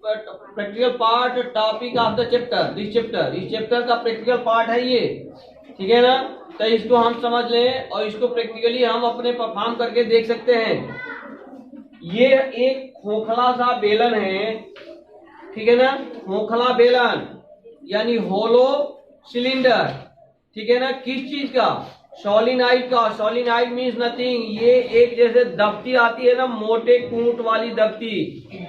practical part topic of the chapter. This chapter, इस चैप्टर का प्रैक्टिकल पार्ट है ये। ठीक है ना, तो इसको हम समझ लें और इसको प्रैक्टिकली हम अपने परफॉर्म करके देख सकते हैं। ये एक खोखला सा बेलन है, ठीक है ना, खोखला बेलन यानी होलो सिलेंडर। ठीक है ना, किस चीज का? सोलिनाइड का। सोलिनाइड मीन्स नथिंग, ये एक जैसे दफ्ती आती है ना, मोटे कूट वाली दफ्ती,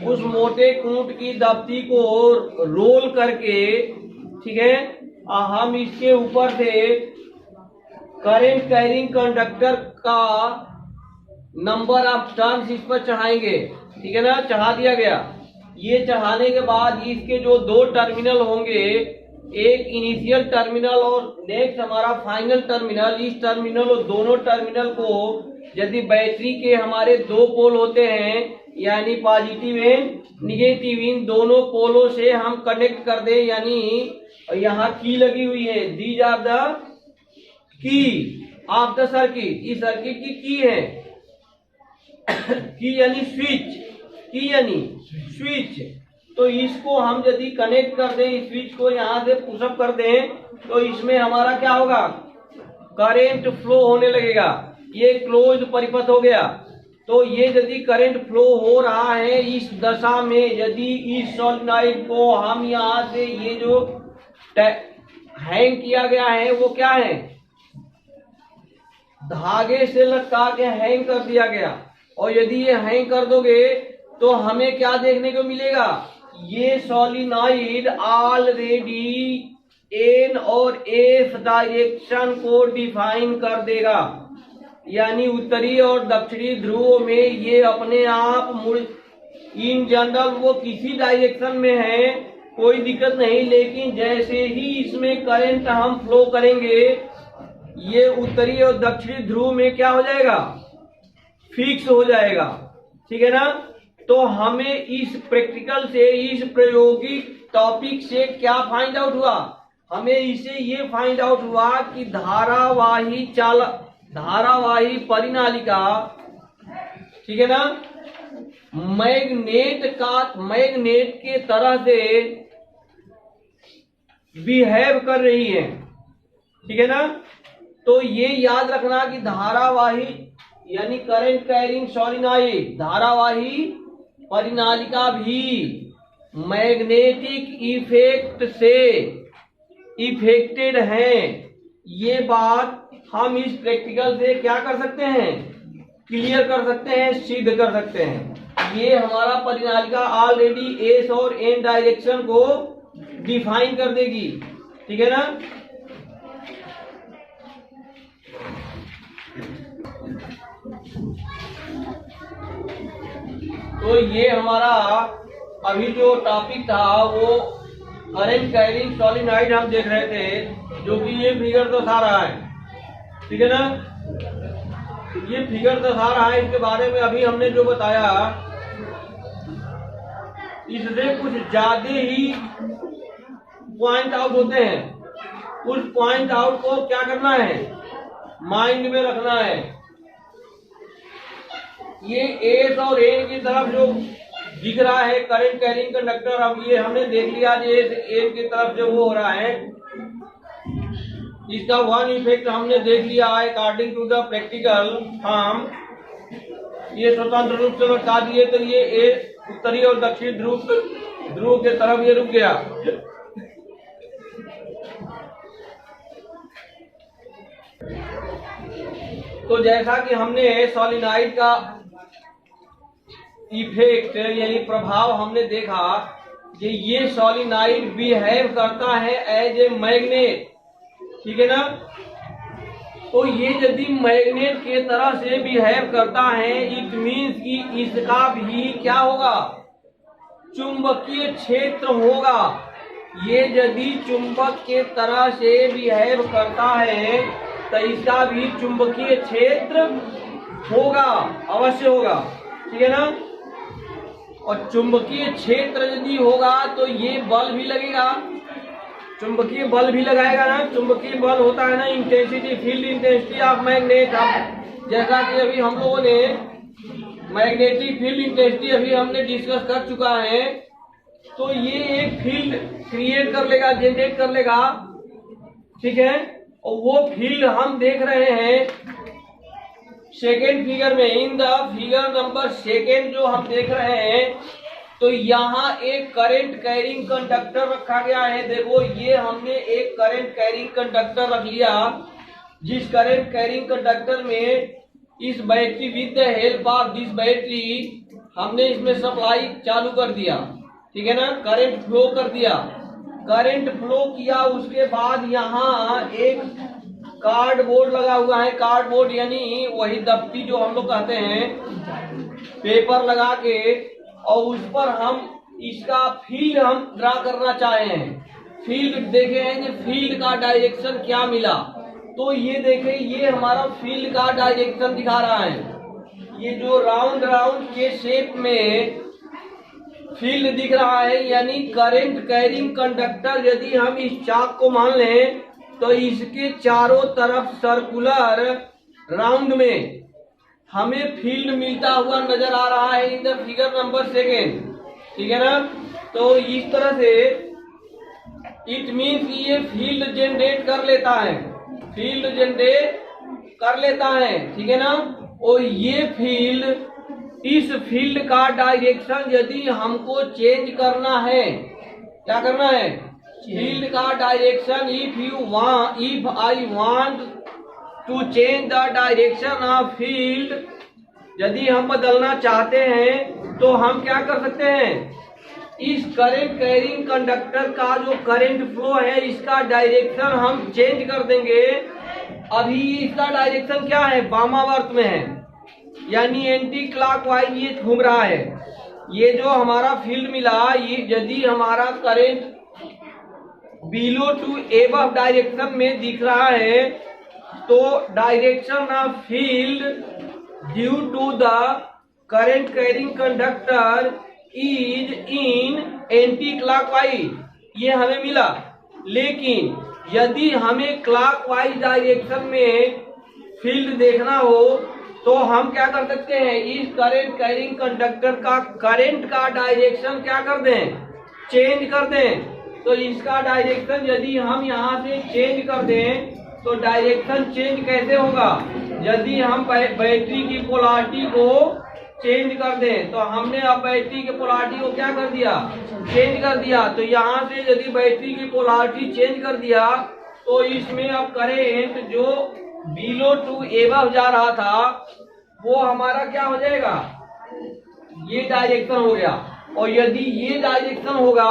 उस मोटे कूट की दफ्ती को रोल करके, ठीक है, हम इसके ऊपर से करंट कैरिंग कंडक्टर का नंबर ऑफ टर्न्स इस पर चढ़ाएंगे। ठीक है ना, चढ़ा दिया गया। ये चढ़ाने के बाद इसके जो दो टर्मिनल होंगे, एक इनिशियल टर्मिनल और नेक्स्ट हमारा फाइनल टर्मिनल, इस टर्मिनल और दोनों टर्मिनल को यदि बैटरी के हमारे दो पोल होते हैं यानी पॉजिटिव एंड निगेटिव, इन दोनों पोलों से हम कनेक्ट कर दें, यानी यहाँ की लगी हुई है, these are the key of the circuit. इस सर्किट की है की यानी स्विच, की यानी स्विच। तो इसको हम यदि कनेक्ट कर दें, इस स्विच को यहाँ से पुशअप कर दें, तो इसमें हमारा क्या होगा? करंट फ्लो होने लगेगा। ये क्लोज परिपथ हो गया। तो ये यदि करंट फ्लो हो रहा है इस दशा में, यदि इस सोलिनॉइड को हम यहाँ से ये जो हैंग किया गया है वो क्या है? धागे से लटका के हैंग कर दिया गया। और यदि ये हैंग कर दोगे तो हमें क्या देखने को मिलेगा? ये सोलिनॉइड ऑलरेडी एन और एफ डायरेक्शन को डिफाइन कर देगा, यानी उत्तरी और दक्षिणी ध्रुव में ये अपने आप मुड़, इन जनरल वो किसी डायरेक्शन में है कोई दिक्कत नहीं, लेकिन जैसे ही इसमें करंट हम फ्लो करेंगे ये उत्तरी और दक्षिणी ध्रुव में क्या हो जाएगा? फिक्स हो जाएगा। ठीक है ना, तो हमें इस प्रैक्टिकल से, इस प्रायोगिक टॉपिक से क्या फाइंड आउट हुआ? हमें इसे ये फाइंड आउट हुआ कि धारावाही परिनालिका, ठीक है ना, मैग्नेट के तरह से बिहेव कर रही है। ठीक है ना, तो ये याद रखना कि धारावाही यानी करंट कैरिंग सोलिनॉइड, धारावाही परिनालिका भी मैग्नेटिक इफेक्ट से इफेक्टेड हैं। ये बात हम इस प्रैक्टिकल से क्या कर सकते हैं? क्लियर कर सकते हैं, सिद्ध कर सकते हैं। ये हमारा परिनालिका ऑलरेडी एस और एन डायरेक्शन को डिफाइन कर देगी। ठीक है ना, तो ये हमारा अभी जो टॉपिक था वो करंट कैरिंग सोलिनॉइड हम देख रहे थे, जो कि ये फिगर दर्शा रहा है। ठीक है ना, ये फिगर दर्शा रहा है, इसके बारे में अभी हमने जो बताया इससे कुछ ज्यादा ही पॉइंट आउट होते हैं। उस पॉइंट आउट को क्या करना है? माइंड में रखना है। ये एस और एन की तरफ जो दिख रहा है करंट कैरिंग कंडक्टर, अब ये हमने देख लिया एस एन की तरफ जो वो हो रहा है, इसका वन इफेक्ट हमने देख लिया है अकॉर्डिंग टू द प्रैक्टिकल। हम ये स्वतंत्र रूप से बता दिए, तो ये ए उत्तरी और दक्षिणी ध्रुव के तरफ ये रुक गया। तो जैसा कि हमने सोलिनॉइड का इफेक्ट यानी प्रभाव हमने देखा, ये सोलिनॉइड बिहेव करता है एज ए मैग्नेट, ठीक है ना। तो ये यदि मैग्नेट के तरह से बिहेव करता है, इट मीन्स कि इसका भी क्या होगा, चुंबकीय क्षेत्र होगा। ये यदि चुंबक के तरह से बिहेव करता है तो इसका भी चुंबकीय क्षेत्र होगा, अवश्य होगा, ठीक है ना। और चुंबकीय क्षेत्र यदि होगा तो ये बल भी लगेगा, चुंबकीय बल भी लगाएगा ना। चुंबकीय बल होता है ना intensity, field intensity of magnet. जैसा कि अभी हम लोगों ने मैग्नेटिक फील्ड इंटेंसिटी अभी हमने डिस्कस कर चुका है। तो ये एक फील्ड क्रिएट कर लेगा, जनरेट कर लेगा, ठीक है। और वो फील्ड हम देख रहे हैं सेकेंड फिगर में, in the figure number second जो हम देख रहे हैं। तो यहाँ एक करंट कैरिंग कंडक्टर रखा गया है। देखो ये हमने एक करंट कैरिंग कंडक्टर रख लिया, जिस करंट कैरिंग कंडक्टर में इस battery with the help of this battery हमने इसमें सप्लाई चालू कर दिया, ठीक है ना। करंट फ्लो कर दिया, करंट फ्लो किया, उसके बाद यहाँ एक कार्डबोर्ड लगा हुआ है। कार्डबोर्ड यानी वही दफ्ती जो हम लोग कहते हैं, पेपर लगा के, और उस पर हम इसका फील्ड हम ड्रा करना चाहे हैं। फील्ड देखे हैं कि फील्ड का डायरेक्शन क्या मिला। तो ये देखे, ये हमारा फील्ड का डायरेक्शन दिखा रहा है। ये जो राउंड राउंड के शेप में फील्ड दिख रहा है, यानी करंट कैरिंग कंडक्टर यदि हम इस चाक को मान लें तो इसके चारों तरफ सर्कुलर राउंड में हमें फील्ड मिलता हुआ नजर आ रहा है in the figure number second, ठीक है ना। तो इस तरह से इट मीन्स ये फील्ड जनरेट कर लेता है, फील्ड जनरेट कर लेता है, ठीक है ना। और ये फील्ड, इस फील्ड का डायरेक्शन यदि हमको चेंज करना है, क्या करना है, फील्ड का direction, if I want to change the direction of field, यदि हम बदलना चाहते हैं तो हम क्या कर सकते हैं, इस करंट कैरिंग कंडक्टर का जो करंट फ्लो है इसका डायरेक्शन हम चेंज कर देंगे। अभी इसका डायरेक्शन क्या है, वामावर्त में है, यानी एंटी क्लॉकवाइज ये घूम रहा है। ये जो हमारा फील्ड मिला, ये यदि हमारा current below to above direction में दिख रहा है तो direction of field due to the current carrying conductor is in anti clockwise, ये हमें मिला। लेकिन यदि हमें क्लॉकवाइज डायरेक्शन में फील्ड देखना हो तो हम क्या कर सकते हैं, इस करंट कैरिंग कंडक्टर का करंट का डायरेक्शन क्या कर दें, चेंज कर दें। तो इसका डायरेक्शन यदि हम यहाँ से चेंज कर दें तो डायरेक्शन चेंज कैसे होगा, यदि हम बैटरी की पोलैरिटी को चेंज कर दें। तो हमने अब बैटरी की पोलैरिटी को क्या कर दिया, चेंज कर दिया। तो यहाँ से यदि बैटरी की पोलैरिटी चेंज कर दिया तो इसमें अब करंट जो बिलो टू एबव जा रहा था वो हमारा क्या हो जाएगा, ये डायरेक्शन हो गया। और यदि ये डायरेक्शन होगा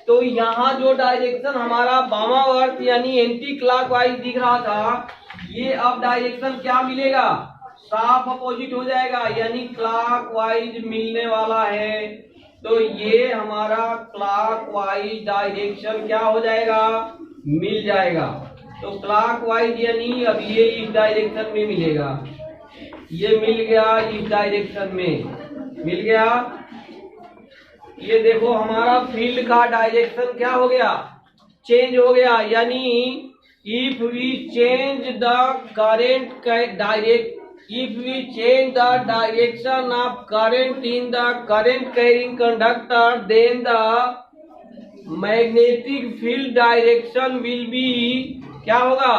तो यहाँ जो डायरेक्शन हमारा वामावर्त यानी एंटी क्लॉकवाइज दिख रहा था, ये अब डायरेक्शन क्या मिलेगा, साफ अपोजिट हो जाएगा, यानी क्लॉकवाइज मिलने वाला है। तो ये हमारा क्लॉकवाइज डायरेक्शन क्या हो जाएगा, मिल जाएगा। तो क्लॉकवाइज यानी अब ये इस डायरेक्शन में मिलेगा, ये मिल गया, इस डायरेक्शन में मिल गया। ये देखो हमारा फील्ड का डायरेक्शन क्या हो गया, चेंज हो गया। यानी if we change the current if we change the direction of current in the current carrying conductor then the magnetic field direction will be क्या होगा,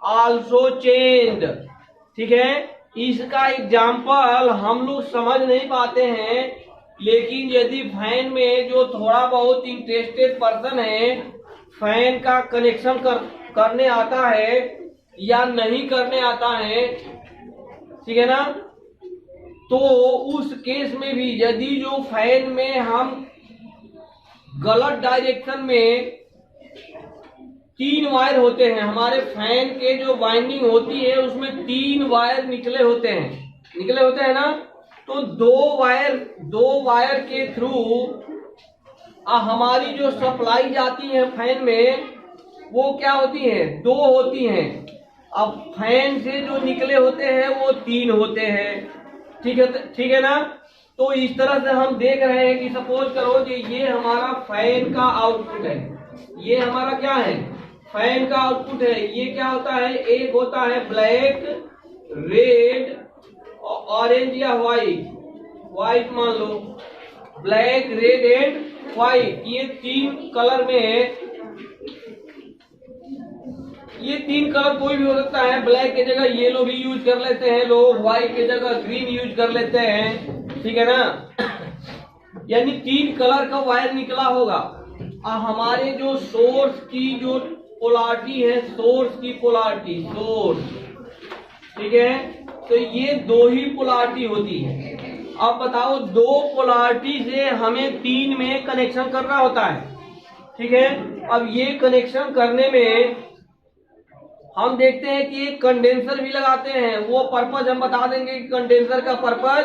आल्सो चेंज, ठीक है। इसका एग्जाम्पल हम लोग समझ नहीं पाते हैं, लेकिन यदि फैन में जो थोड़ा बहुत इंटरेस्टेड पर्सन है, फैन का कनेक्शन करने आता है या नहीं करने आता है, ठीक है ना, तो उस केस में भी यदि जो फैन में हम गलत डायरेक्शन में 3 वायर होते हैं। हमारे फैन के जो वाइंडिंग होती है उसमें 3 वायर निकले होते हैं ना। तो दो वायर के थ्रू हमारी जो सप्लाई जाती है फैन में वो क्या होती है, 2 होती हैं। अब फैन से जो निकले होते हैं वो 3 होते हैं। ठीक है ना। तो इस तरह से हम देख रहे हैं कि सपोज करो कि ये हमारा फैन का आउटपुट है, ये हमारा क्या है, फैन का आउटपुट है। ये क्या होता है, एक होता है ब्लैक, रेड, ऑरेंज या व्हाइट मान लो, ब्लैक, रेड एंड व्हाइट। ये 3 कलर में, ये 3 कलर कोई भी हो सकता है। ब्लैक की जगह येलो भी यूज कर लेते हैं लोग, व्हाइट की जगह ग्रीन यूज कर लेते हैं। ठीक है ना। यानी 3 कलर का वायर निकला होगा। हमारे जो सोर्स की जो पोलैरिटी है, सोर्स की पोलैरिटी, ठीक है, तो ये 2 ही पोलैरिटी होती है। अब बताओ 2 पोलैरिटी से हमें 3 में कनेक्शन करना होता है। ठीक है। अब ये कनेक्शन करने में हम देखते हैं कि एक कंडेंसर भी लगाते हैं। वो पर्पज हम बता देंगे कि कंडेंसर का पर्पज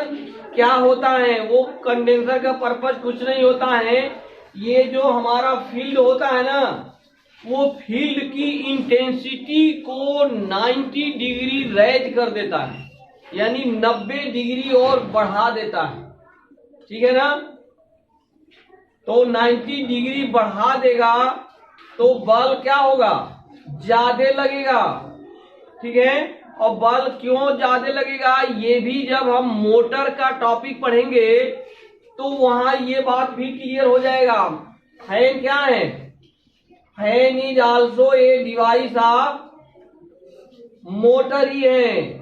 क्या होता है। वो कंडेंसर का पर्पज कुछ नहीं होता है, ये जो हमारा फील्ड होता है ना, वो फील्ड की इंटेंसिटी को 90 डिग्री रेज कर देता है, यानी 90 डिग्री और बढ़ा देता है। ठीक है ना। तो 90 डिग्री बढ़ा देगा तो बल्ब क्या होगा, ज्यादा लगेगा। ठीक है। और बल्ब क्यों ज्यादा लगेगा, ये भी जब हम मोटर का टॉपिक पढ़ेंगे तो वहां ये बात भी क्लियर हो जाएगा। फैन क्या है, fan is also a device of motor ही है।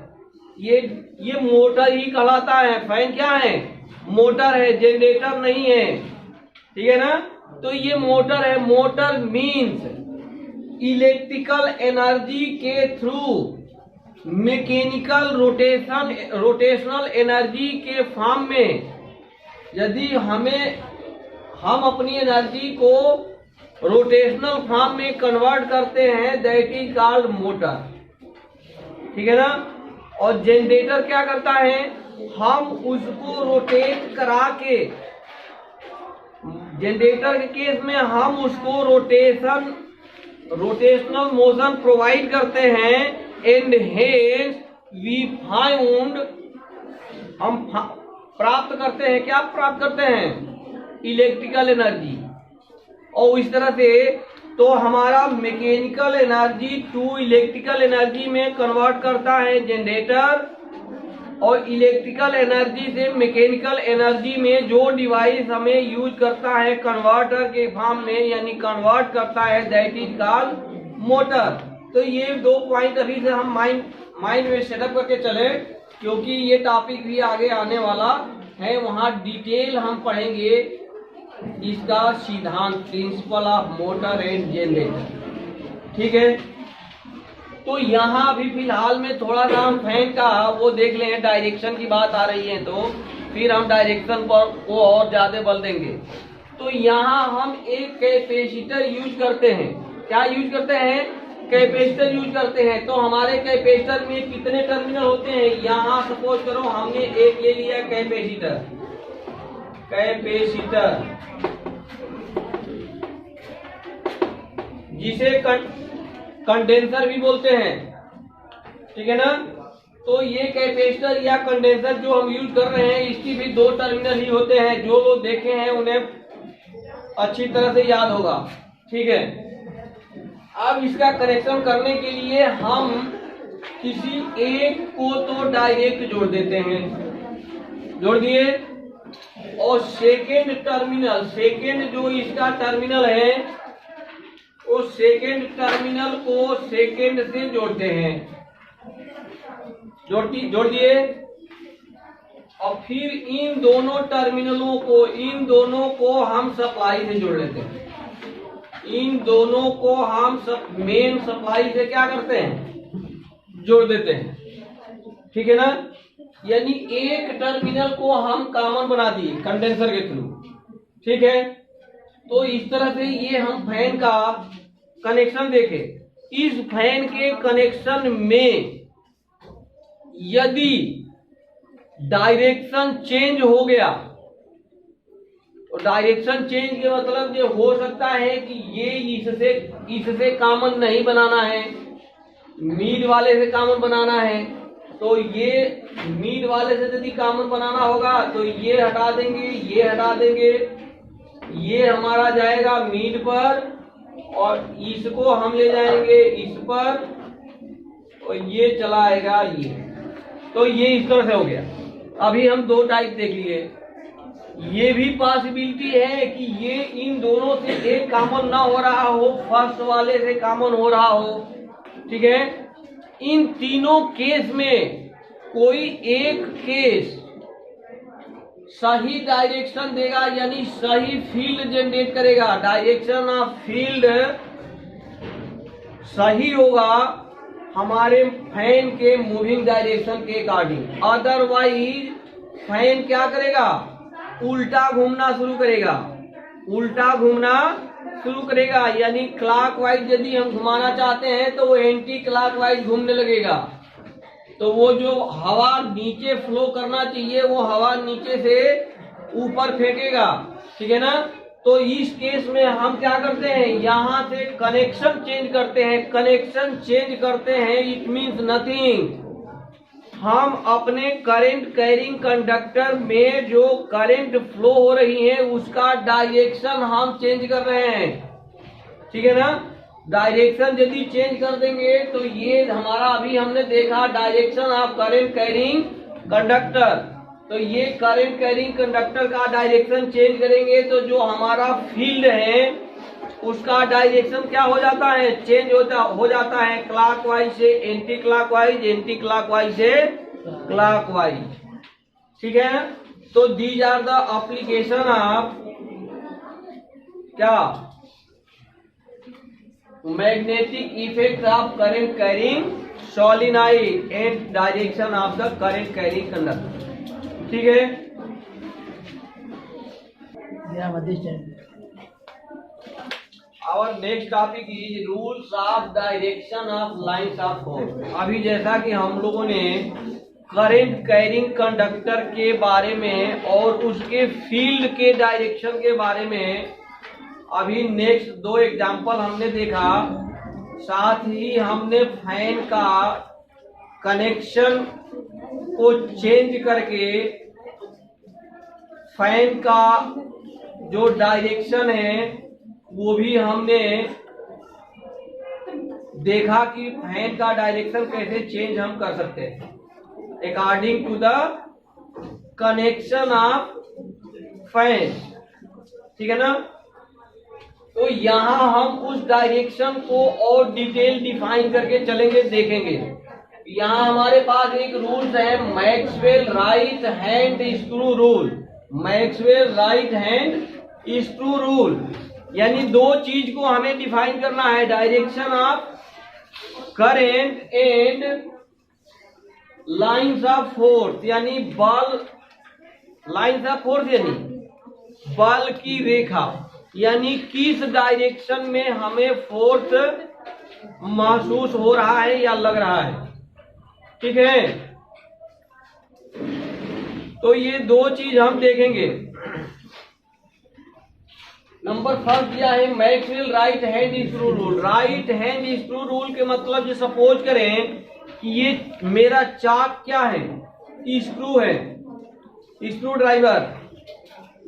ये मोटर ही कहलाता है। फैन क्या है, मोटर है, जनरेटर नहीं है। ठीक है ना। तो ये मोटर है। मोटर मीन्स इलेक्ट्रिकल एनर्जी के थ्रू मैकेनिकल रोटेशनल एनर्जी के फॉर्म में यदि हम अपनी एनर्जी को रोटेशनल फॉर्म में कन्वर्ट करते हैं, दैट इज कॉल्ड मोटर। ठीक है ना। और जनरेटर क्या करता है, हम उसको रोटेट करा के, जनरेटर के केस में हम उसको रोटेशनल मोशन प्रोवाइड करते हैं, एंड हेंस वी फाउंड, हम प्राप्त करते हैं, क्या प्राप्त करते हैं, इलेक्ट्रिकल एनर्जी। और इस तरह से तो हमारा mechanical energy to electrical energy में कन्वर्ट करता है जनरेटर, और इलेक्ट्रिकल एनर्जी से मैकेनिकल एनर्जी में जो डिवाइस हमें यूज करता है कन्वर्टर के फॉर्म में, यानी कन्वर्ट करता है, दैट इज कॉल्ड मोटर। तो ये 2 पॉइंट अभी से हम माइंड में सेटअप करके चले, क्योंकि ये टॉपिक भी आगे आने वाला है, वहां डिटेल हम पढ़ेंगे इसका सिद्धांत, principle of motor and generator. ठीक है। तो यहाँ भी फिलहाल में थोड़ा सा हम फैन का वो देख लें, डायरेक्शन की बात आ रही है तो फिर हम डायरेक्शन पर वो और ज्यादा बल देंगे। तो यहाँ हम एक कैपेसिटर यूज करते हैं। क्या यूज करते हैं, कैपेसिटर यूज करते हैं। तो हमारे कैपेसिटर में कितने टर्मिनल होते हैं, यहाँ सपोज करो हमने एक ले लिया कैपेसिटर, जिसे कंडेंसर भी बोलते हैं। ठीक है ना। तो ये कैपेसिटर या कंडेंसर जो हम यूज कर रहे हैं, इसकी भी 2 टर्मिनल ही होते हैं। जो लोग देखे हैं उन्हें अच्छी तरह से याद होगा। ठीक है। अब इसका कनेक्शन करने के लिए हम किसी एक को तो डायरेक्ट जोड़ देते हैं, जोड़ दिए, और सेकेंड जो इसका टर्मिनल है, उस सेकेंड टर्मिनल को सेकेंड से जोड़ते हैं, जोड़ दिए। और फिर इन दोनों को हम सप्लाई से जोड़ लेते हैं। इन दोनों को हम मेन सप्लाई से क्या करते हैं, जोड़ देते हैं। ठीक है ना। यानी एक टर्मिनल को हम कॉमन बना दिए कंडेंसर के थ्रू। ठीक है। तो इस तरह से ये हम फैन का कनेक्शन देखें। इस फैन के कनेक्शन में यदि डायरेक्शन चेंज हो गया, तो डायरेक्शन चेंज के मतलब ये हो सकता है कि ये इससे कॉमन नहीं बनाना है, मीड वाले से कॉमन बनाना है। तो ये मीड वाले से यदि कॉमन बनाना होगा तो ये हटा देंगे, ये हटा देंगे, ये हमारा जाएगा मीड पर और इसको हम ले जाएंगे इस पर और ये चला आएगा ये। तो ये इस तरह से हो गया। अभी हम दो टाइप देख लिए। ये भी पॉसिबिलिटी है कि ये इन दोनों से एक कॉमन ना हो रहा हो, फर्स्ट वाले से कॉमन हो रहा हो। ठीक है, इन तीनों केस में कोई एक केस सही डायरेक्शन देगा, यानी सही फील्ड जनरेट करेगा। डायरेक्शन ऑफ फील्ड सही होगा हमारे फैन के मूविंग डायरेक्शन के अकॉर्डिंग। अदरवाइज फैन क्या करेगा, उल्टा घूमना शुरू करेगा, उल्टा घूमना शुरू करेगा। यानी क्लॉकवाइज यदि हम घुमाना चाहते हैं तो वो एंटी क्लॉकवाइज घूमने लगेगा। तो वो जो हवा नीचे फ्लो करना चाहिए वो हवा नीचे से ऊपर फेंकेगा। ठीक है ना। तो इस केस में हम क्या करते हैं, यहाँ से कनेक्शन चेंज करते हैं। कनेक्शन चेंज करते हैं इट मीन्स नथिंग, हम अपने करंट कैरिंग कंडक्टर में जो करंट फ्लो हो रही है उसका डायरेक्शन हम चेंज कर रहे हैं। ठीक है ना। डायरेक्शन यदि चेंज कर देंगे तो ये हमारा अभी हमने देखा direction of current carrying conductor. तो ये करंट कैरिंग कंडक्टर का डायरेक्शन चेंज करेंगे तो जो हमारा फील्ड है उसका डायरेक्शन क्या हो जाता है, चेंज हो जाता है क्लॉकवाइज से एंटी क्लॉकवाइज, एंटी क्लॉकवाइज से क्लॉकवाइज। ठीक है। तो these are the application of क्या, magnetic effect of current carrying solenoid and direction of the current carrying conductor. ठीक है। Our next topic is rules of direction of lines of force। अभी जैसा कि हम लोगों ने करंट कैरिंग कंडक्टर के बारे में और उसके फील्ड के डायरेक्शन के बारे में अभी नेक्स्ट दो एग्जांपल हमने देखा। साथ ही हमने फैन का कनेक्शन को चेंज करके फैन का जो डायरेक्शन है वो भी हमने देखा कि फैन का डायरेक्शन कैसे चेंज हम कर सकते हैं according to the connection of fan. ठीक है ना। तो यहाँ हम उस डायरेक्शन को और डिटेल डिफाइन करके चलेंगे, देखेंगे। यहाँ हमारे पास एक रूल्स है Maxwell right hand screw rule. Maxwell right hand screw rule यानी दो चीज को हमें डिफाइन करना है, direction of current and lines of force. यानी बल, लाइंस ऑफ फोर्स यानी बल की रेखा, यानी किस डायरेक्शन में हमें फोर्स महसूस हो रहा है या लग रहा है। ठीक है। तो ये दो चीज हम देखेंगे। नंबर फर्स्ट दिया है Maxwell right hand screw rule. Right hand screw rule के मतलब, सपोज करें कि ये मेरा चाक क्या है, स्क्रू है, स्क्रू ड्राइवर,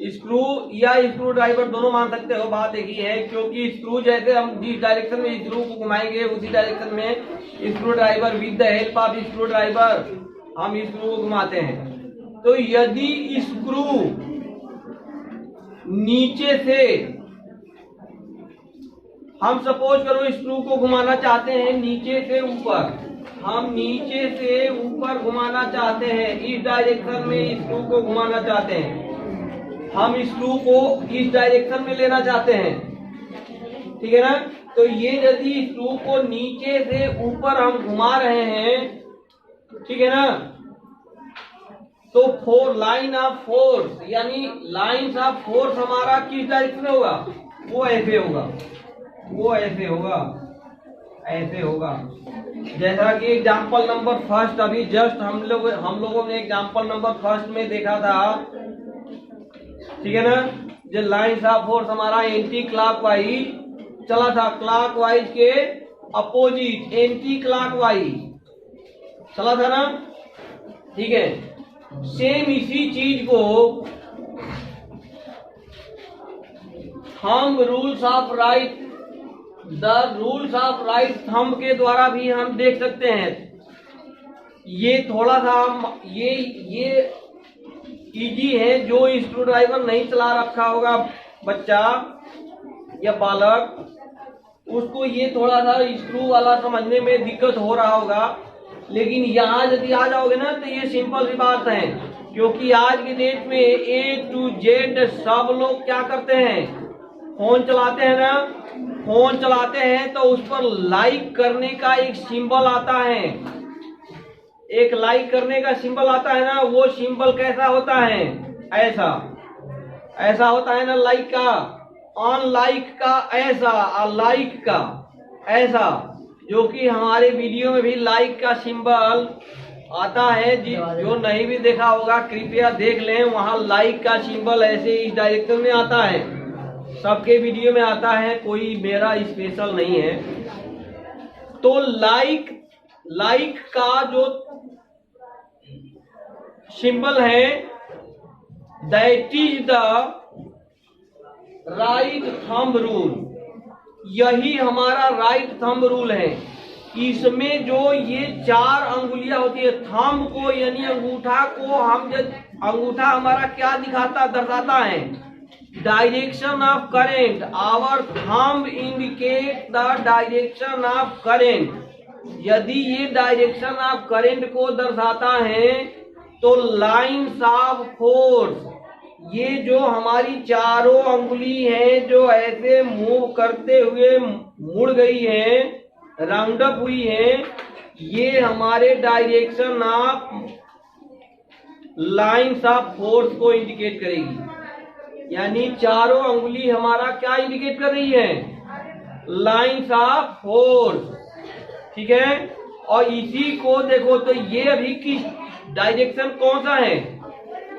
स्क्रू या स्क्रू ड्राइवर दोनों मान सकते हो, बात एक ही है। क्योंकि स्क्रू जैसे हम जिस डायरेक्शन में स्क्रू को घुमाएंगे उसी डायरेक्शन में screw driver with the help of screw driver हम स्क्रू को घुमाते हैं। तो यदि स्क्रू नीचे से, हम सपोज करो स्क्रू को घुमाना चाहते हैं नीचे से ऊपर, हम नीचे से ऊपर घुमाना चाहते हैं, इस डायरेक्शन में स्क्रू को घुमाना चाहते हैं, हम स्क्रू को इस डायरेक्शन में लेना चाहते हैं। ठीक है ना। तो ये यदि स्क्रू को नीचे से ऊपर हम घुमा रहे हैं, ठीक है ना, तो फोर लाइन ऑफ फोर्स यानी लाइंस ऑफ फोर्स हमारा किस डायरेक्शन में होगा, वो ऐसे होगा, वो ऐसे होगा, ऐसे होगा। जैसा कि एग्जाम्पल नंबर फर्स्ट अभी जस्ट हम लोगों ने एग्जाम्पल नंबर फर्स्ट में देखा था, ठीक है ना। जो लाइंस ऑफ फोर्स हमारा एंटी क्लॉकवाइज चला था, क्लॉकवाइज के अपोजिट एंटी क्लॉकवाइज चला था ना, ठीक है। सेम इसी चीज को हम rules of right, the rules of right thumb के द्वारा भी हम देख सकते हैं। ये थोड़ा सा ये इजी है, जो स्क्रू ड्राइवर नहीं चला रखा होगा बच्चा या बालक, उसको ये थोड़ा सा स्क्रू वाला समझने में दिक्कत हो रहा होगा। लेकिन यहाँ यदि आ जाओगे ना तो ये सिंपल सी बात है, क्योंकि आज की डेट में A to Z सब लोग क्या करते हैं, फोन चलाते हैं ना। फोन चलाते हैं तो उस पर लाइक करने का एक सिंबल आता है, एक लाइक करने का सिंबल आता है ना। वो सिंबल कैसा होता है, ऐसा, ऐसा होता है ना लाइक का, ऑन लाइक का ऐसा, और लाइक का ऐसा, जो कि हमारे वीडियो में भी लाइक का सिंबल आता है। जो नहीं भी देखा होगा कृपया देख लें, वहां लाइक का सिंबल ऐसे इस डायरेक्शन में आता है, सबके वीडियो में आता है, कोई मेरा स्पेशल नहीं है। तो लाइक का जो सिंबल है, that is the right thumb rule. यही हमारा राइट थंब रूल है। इसमें जो ये 4 अंगुलियां होती है, थंब को यानी अंगूठा को, हम जब अंगूठा हमारा क्या दिखाता, दर्शाता है direction of current. Our thumb indicate the direction of current. यदि ये डायरेक्शन ऑफ करेंट को दर्शाता है तो लाइन्स ऑफ फोर्स, ये जो हमारी चारों अंगुली है जो ऐसे मूव करते हुए मुड़ गई है, राउंड अप हुई है, ये हमारे direction of lines of force को इंडिकेट करेगी। यानी चारों अंगुली हमारा क्या इंडिकेट कर रही है, लाइन्स ऑफ फोर्स, ठीक है। और इसी को देखो तो ये अभी किस डायरेक्शन कौन सा है,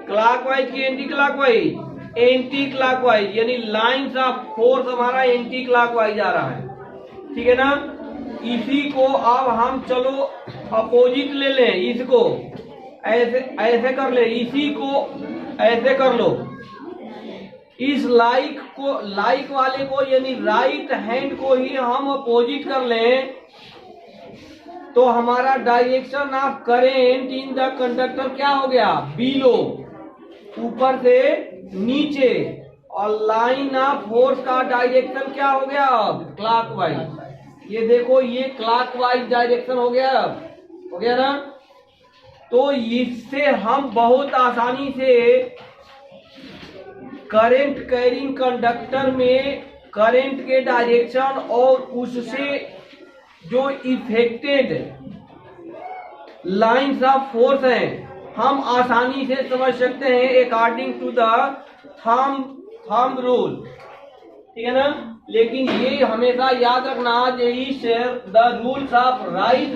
क्लॉकवाइज की एंटी क्लॉकवाइज, एंटी क्लॉकवाइज, यानी लाइन्स ऑफ फोर्स हमारा एंटी क्लॉकवाइज आ रहा है, ठीक है ना। इसी को अब हम चलो अपोजिट ले लें, इसको ऐसे ऐसे कर ले, इसी को ऐसे कर लो। इस लाइक को, लाइक वाले को यानी राइट हैंड को ही हम अपोजिट कर लें तो हमारा direction of current in the conductor क्या हो गया, बिलो, ऊपर से नीचे। और लाइन ऑफ फोर्स का डायरेक्शन क्या हो गया, क्लॉकवाइज। ये देखो ये क्लॉकवाइज डायरेक्शन हो गया ना। तो इससे हम बहुत आसानी से करंट कैरिंग कंडक्टर में करंट के डायरेक्शन और उससे जो इफेक्टेड लाइन्स ऑफ फोर्स हैं हम आसानी से समझ सकते हैं according to the thumb rule, ठीक है ना। लेकिन ये हमेशा याद रखना, the rules of right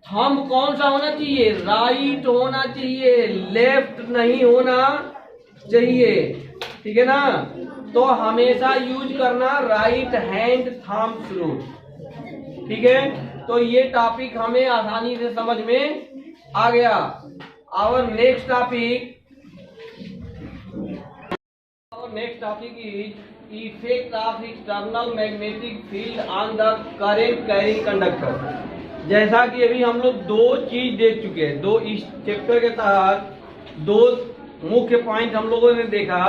thumb कौन सा होना चाहिए, राइट होना चाहिए, लेफ्ट नहीं होना चाहिए, ठीक है ना। तो हमेशा यूज करना राइट हैंड थंब रूल, ठीक है। तो ये टॉपिक हमें आसानी से समझ में आ गया। Our next topic is effect of external magnetic field on the current carrying conductor. जैसा कि अभी हम लोग 2 चीज देख चुके हैं, 2 इस चैप्टर के तहत 2 मुख्य पॉइंट हम लोगों ने देखा।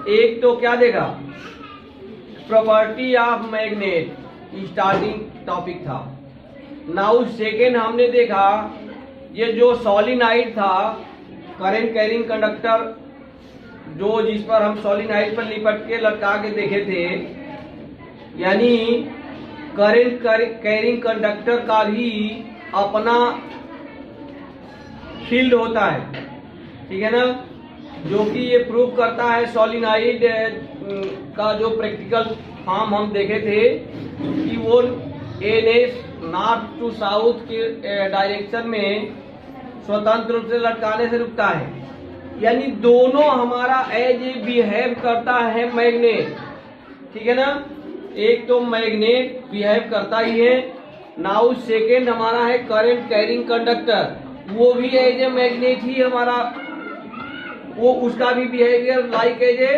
एक तो क्या देखा, property of magnet, starting topic था। नाउ सेकेंड हमने देखा ये जो सोलिनॉइड था, करंट कैरिंग कंडक्टर, जो जिस पर हम सोलिनॉइड पर लिपट के लटका के देखे थे, यानी करंट कैरिंग कंडक्टर का भी अपना फील्ड होता है, ठीक है ना। जो कि ये प्रूव करता है सोलिनॉइड का जो प्रैक्टिकल फॉर्म हम देखे थे कि वो एनएस नॉर्थ टू साउथ के डायरेक्शन में स्वतंत्र रूप से लटकाने से रुकता है, यानी दोनों हमारा एज ए बिहेव करता है मैग्नेट, ठीक है ना। एक तो मैग्नेट बिहेव करता ही है। नाउ सेकेंड हमारा है करंट कैरिंग कंडक्टर, वो भी एज ए मैग्नेट ही हमारा, वो उसका भी behaviour like as a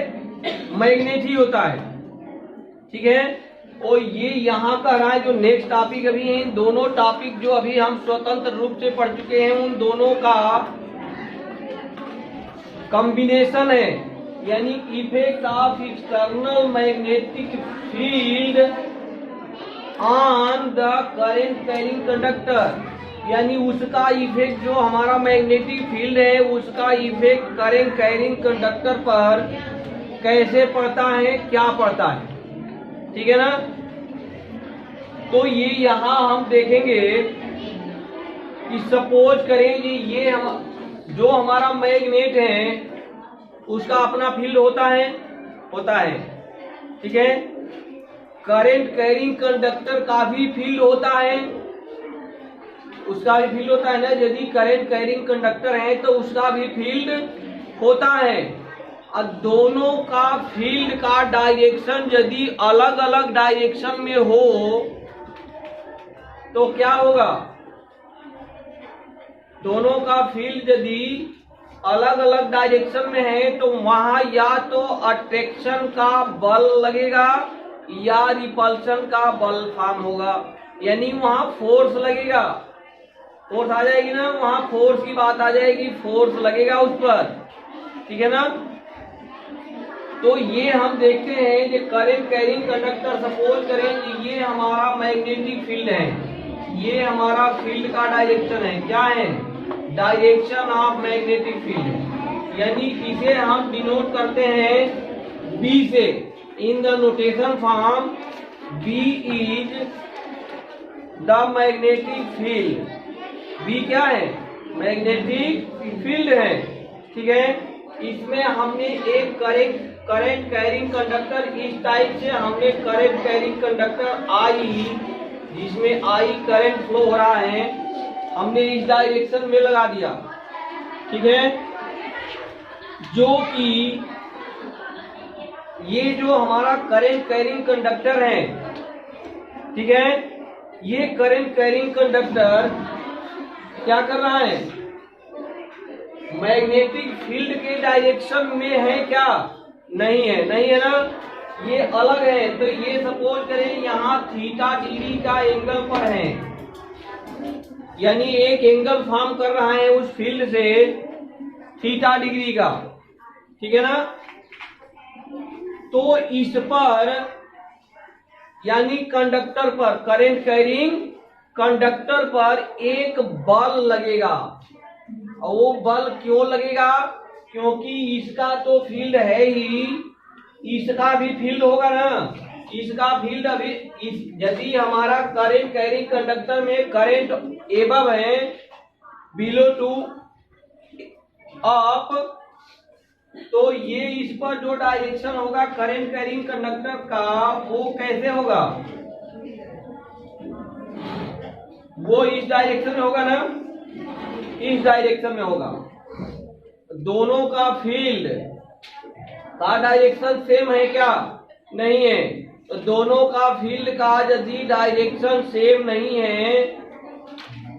magnet ही होता है, ठीक है। और ये यहाँ का रहा है जो नेक्स्ट टॉपिक अभी है, इन दोनों टॉपिक जो अभी हम स्वतंत्र रूप से पढ़ चुके हैं उन दोनों का कॉम्बिनेशन है, यानी effect of external magnetic field on the current carrying conductor, यानी उसका इफेक्ट जो हमारा मैग्नेटिक फील्ड है उसका इफेक्ट करंट कैरिंग कंडक्टर पर कैसे पड़ता है, क्या पड़ता है, ठीक है ना। तो ये यहाँ हम देखेंगे कि सपोज करें कि ये हम जो हमारा मैग्नेट है उसका अपना फील्ड होता है, ठीक है। करंट कैरिंग कंडक्टर का भी फील्ड होता है, उसका भी फील्ड होता है ना। यदि करंट कैरिंग कंडक्टर है तो उसका भी फील्ड होता है। और दोनों का फील्ड का डायरेक्शन यदि अलग अलग डायरेक्शन में हो तो क्या होगा, दोनों का फील्ड यदि अलग अलग डायरेक्शन में है तो वहां या तो अट्रैक्शन का बल लगेगा या रिपल्शन का बल फॉर्म होगा, यानी वहां फोर्स लगेगा, फोर्स आ जाएगी ना, वहां फोर्स की बात आ जाएगी, फोर्स लगेगा उस पर, ठीक है ना। तो ये हम देखते हैं कि करंट कैरिंग कंडक्टर, सपोज करें कि ये हमारा मैग्नेटिक फील्ड है, ये हमारा फील्ड का डायरेक्शन है, क्या है, डायरेक्शन ऑफ मैग्नेटिक फील्ड, यानी इसे हम डिनोट करते हैं बी से, in the notation form B is the magnetic field, B क्या है, मैग्नेटिक फील्ड है, ठीक है। इसमें हमने एक करंट कैरिंग कंडक्टर, इस टाइप से हमने करंट कैरिंग कंडक्टर आई, जिसमें आई करंट फ्लो हो रहा है, हमने इस डायरेक्शन में लगा दिया, ठीक है। जो कि ये जो हमारा करंट कैरिंग कंडक्टर है, ठीक है, ये करंट कैरिंग कंडक्टर क्या कर रहा है, मैग्नेटिक फील्ड के डायरेक्शन में है क्या, नहीं है, नहीं है ना, ये अलग है। तो ये सपोज करें यहाँ थीटा डिग्री का एंगल पर है, यानी एक एंगल फॉर्म कर रहा है उस फील्ड से थीटा डिग्री का, ठीक है ना। तो इस पर यानी कंडक्टर पर, करंट कैरिंग कंडक्टर पर एक बल लगेगा, और वो बल क्यों लगेगा, क्योंकि इसका तो फील्ड है ही, इसका भी फील्ड होगा ना, इसका फील्ड अभी यदि हमारा करंट कैरिंग कंडक्टर में करंट एबव है, बिलो टू अप, तो ये इस पर जो डायरेक्शन होगा करंट कैरिंग कंडक्टर का वो कैसे होगा, वो इस डायरेक्शन में होगा ना, इस डायरेक्शन में होगा। दोनों का फील्ड का डायरेक्शन सेम है क्या, नहीं है। तो दोनों का फील्ड का यदि डायरेक्शन सेम नहीं है,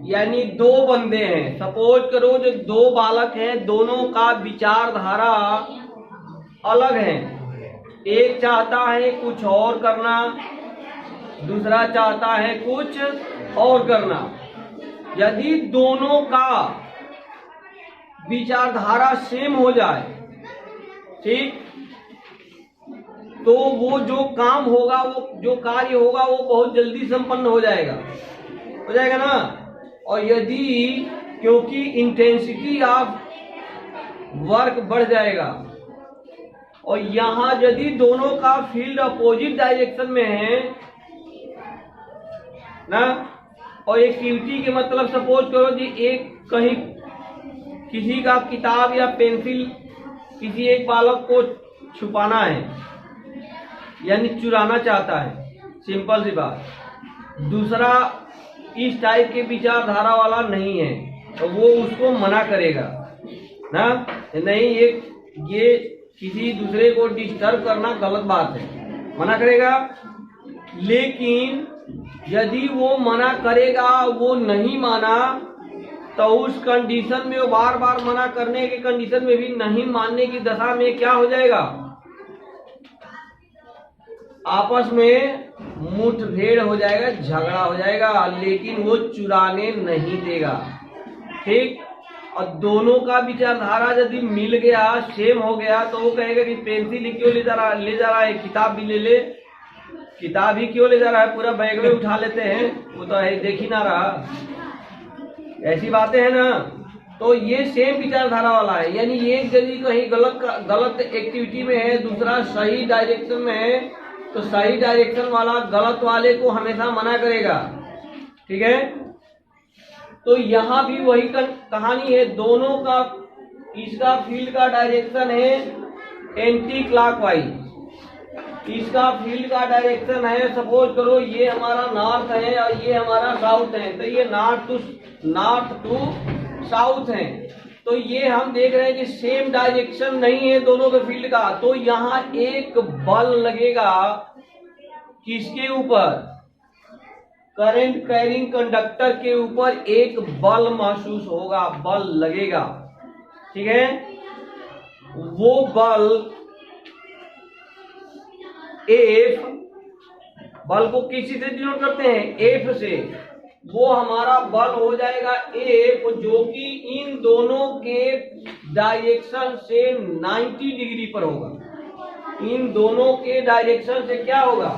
यानी दो बंदे हैं, सपोज करो जो दो बालक हैं, दोनों का विचारधारा अलग है, एक चाहता है कुछ और करना, दूसरा चाहता है कुछ और करना। यदि दोनों का विचारधारा सेम हो जाए, ठीक, तो वो जो काम होगा, वो जो कार्य होगा वो बहुत जल्दी संपन्न हो जाएगा ना। और यदि क्योंकि इंटेंसिटी ऑफ वर्क बढ़ जाएगा, और यहाँ यदि दोनों का फील्ड अपोजिट डायरेक्शन में है ना, और एक्टिविटी के मतलब सपोज करो जी एक कहीं किसी का किताब या पेंसिल किसी एक बालक को छुपाना है, यानी चुराना चाहता है, सिंपल सी बात। दूसरा इस टाइप के विचारधारा वाला नहीं है तो वो उसको मना करेगा ना, नहीं ये किसी दूसरे को डिस्टर्ब करना गलत बात है, मना करेगा। लेकिन यदि वो मना करेगा, वो नहीं माना, तो उस कंडीशन में, वो बार बार मना करने के कंडीशन में भी नहीं मानने की दशा में क्या हो जाएगा, आपस में मुठभेड़ हो जाएगा, झगड़ा हो जाएगा, लेकिन वो चुराने नहीं देगा। ठीक। और दोनों का विचारधारा यदि मिल गया, सेम हो गया, तो वो कहेगा कि पेंसिल क्यों ले जा रहा है, किताब भी ले ले, किताब ही क्यों ले जा रहा है, पूरा बैग में उठा लेते हैं, वो तो है देख ही ना रहा। ऐसी बातें हैं ना। तो ये सेम विचारधारा वाला है, यानी एक यदि कहीं गलत एक्टिविटी में है, दूसरा सही डायरेक्शन में है, तो सही डायरेक्शन वाला गलत वाले को हमेशा मना करेगा। ठीक है। तो यहाँ भी वही कहानी है, दोनों का, इसका फील्ड का डायरेक्शन है एंटी क्लॉकवाइज, इसका फील्ड का डायरेक्शन है, सपोज करो ये हमारा नॉर्थ है और ये हमारा साउथ है, तो ये नॉर्थ टू साउथ है। तो ये हम देख रहे हैं कि सेम डायरेक्शन नहीं है दोनों के फील्ड का, तो यहाँ एक बल लगेगा किसके ऊपर, करंट कैरिंग कंडक्टर के ऊपर एक बल महसूस होगा, बल लगेगा। ठीक है। वो बल एफ, बल को किसी से डिनोट करते हैं, एफ से, वो हमारा बल हो जाएगा एफ, जो कि इन दोनों के डायरेक्शन से 90 डिग्री पर होगा। इन दोनों के डायरेक्शन से क्या होगा,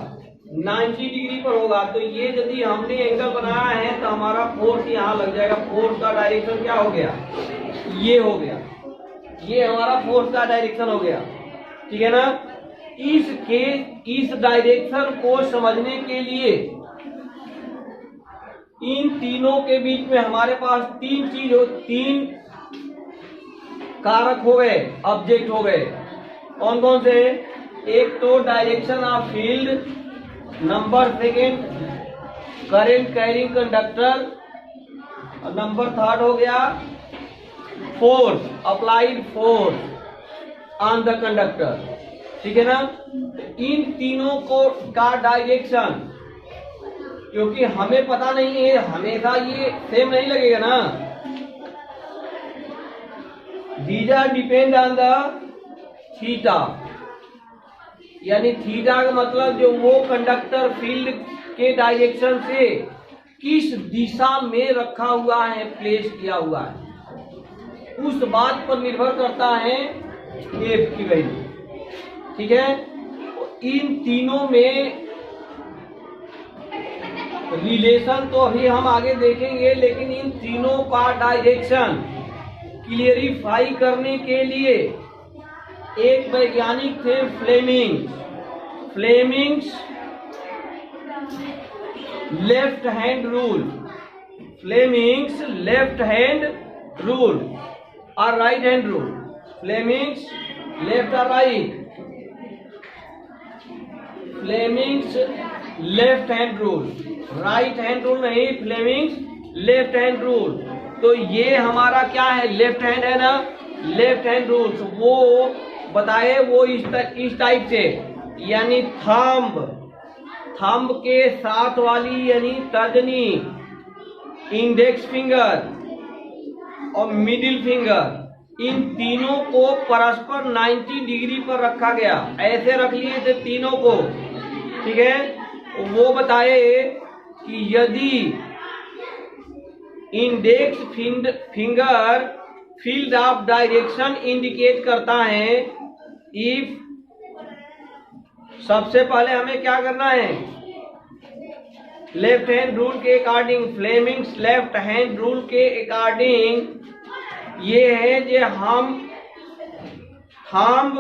90 डिग्री पर होगा। तो ये यदि हमने एंगल बनाया है तो हमारा फोर्स यहाँ लग जाएगा, फोर्स का डायरेक्शन क्या हो गया, ये हो गया, ये हमारा फोर्स का डायरेक्शन हो गया। ठीक है ना। इस डायरेक्शन को समझने के लिए इन तीनों के बीच में हमारे पास तीन कारक हो गए, ऑब्जेक्ट हो गए। कौन कौन से, एक तो direction of field, number second current carrying conductor, और नंबर थर्ड हो गया force, applied force on the conductor. ठीक है ना। इन तीनों को का डायरेक्शन, क्योंकि हमें पता नहीं है, हमेशा ये सेम नहीं लगेगा ना, these are depend on the theta, यानी थीटा का मतलब जो वो कंडक्टर फील्ड के डायरेक्शन से किस दिशा में रखा हुआ है, प्लेस किया हुआ है, उस बात पर निर्भर करता है एफ की वैल्यू। ठीक है। इन तीनों में रिलेशन तो अभी हम आगे देखेंगे, लेकिन इन तीनों का डायरेक्शन क्लियरिफाई करने के लिए एक वैज्ञानिक थे Fleming's left hand rule, Fleming's left hand rule और right hand rule, Fleming's left और right, Fleming's left hand rule, right hand rule नहीं, फ्लेमिंग्स लेफ्ट हैंड रूल। तो ये हमारा क्या है, लेफ्ट हैंड है ना, लेफ्ट हैंड रूल्स वो बताए, वो इस टाइप से, यानी थंब के साथ वाली यानी तर्जनी, इंडेक्स फिंगर और मिडिल फिंगर, इन तीनों को परस्पर 90 डिग्री पर रखा गया, ऐसे रख लिए थे तीनों को। ठीक है। वो बताए कि यदि index finger field of direction indicate करता है, इफ, सबसे पहले हमें क्या करना है, लेफ्ट हैंड रूल के according, Fleming's left hand rule के अकॉर्डिंग ये है जो हम thumb,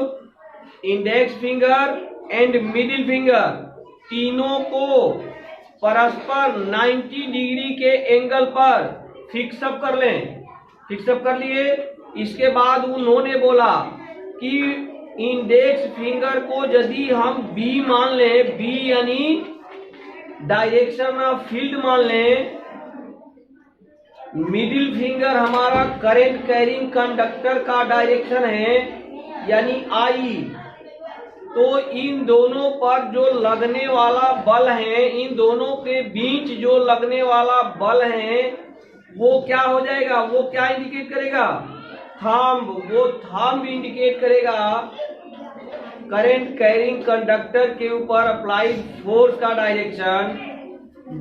index finger and middle finger तीनों को परस्पर 90 डिग्री के एंगल पर फिक्सअप कर लें। फिक्सअप कर लिए। इसके बाद उन्होंने बोला कि इंडेक्स फिंगर को यदि हम बी मान लें, बी यानी डायरेक्शन ऑफ फील्ड मान लें, मिडिल फिंगर हमारा करंट कैरिंग कंडक्टर का डायरेक्शन है यानी आई, तो इन दोनों पर जो लगने वाला बल है, इन दोनों के बीच जो लगने वाला बल है वो क्या हो जाएगा, वो क्या इंडिकेट करेगा, थंब, वो थंब इंडिकेट करेगा करंट कैरिंग कंडक्टर के ऊपर अप्लाइड फोर्स का direction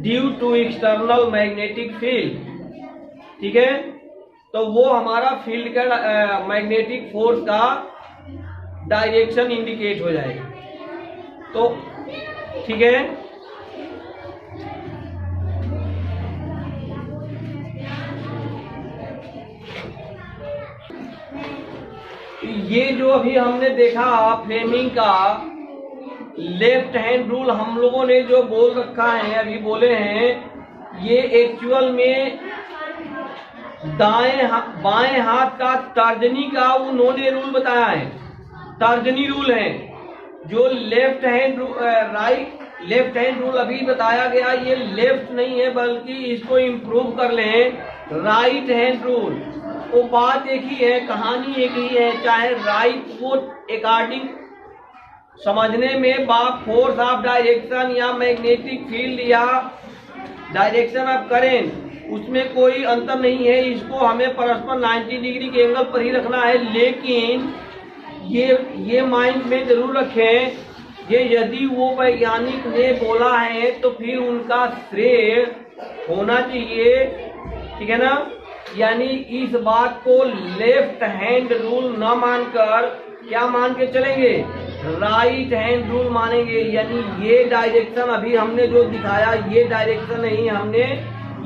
due to external magnetic field. ठीक है, तो वो हमारा फील्ड का मैग्नेटिक फोर्स का डायरेक्शन इंडिकेट हो जाएगा। तो ठीक है, ये जो अभी हमने देखा फ्लेमिंग का लेफ्ट हैंड रूल हम लोगों ने जो बोल रखा है, अभी बोले हैं, ये एक्चुअल में बाएं हाथ का तर्जनी का उन्होंने रूल बताया है, तर्जनी रूल है। जो लेफ्ट हैंड रूल अभी बताया गया, ये लेफ्ट नहीं है बल्कि इसको इम्प्रूव कर लें राइट हैंड रूल। वो बात एक ही है, कहानी एक ही है, चाहे राइट वो अकॉर्डिंग समझने में फोर्स ऑफ डायरेक्शन या मैग्नेटिक फील्ड या डायरेक्शन ऑफ करेंट, उसमें कोई अंतर नहीं है। इसको हमें परस्पर 90 डिग्री के एंगल पर ही रखना है, लेकिन ये माइंड में जरूर रखें, ये यदि वो वैज्ञानिक ने बोला है तो फिर उनका श्रेय होना चाहिए, ठीक है ना। यानी इस बात को लेफ्ट हैंड रूल न मानकर क्या मान के चलेंगे, राइट हैंड रूल मानेंगे। यानी ये डायरेक्शन अभी हमने जो दिखाया ये डायरेक्शन नहीं, हमने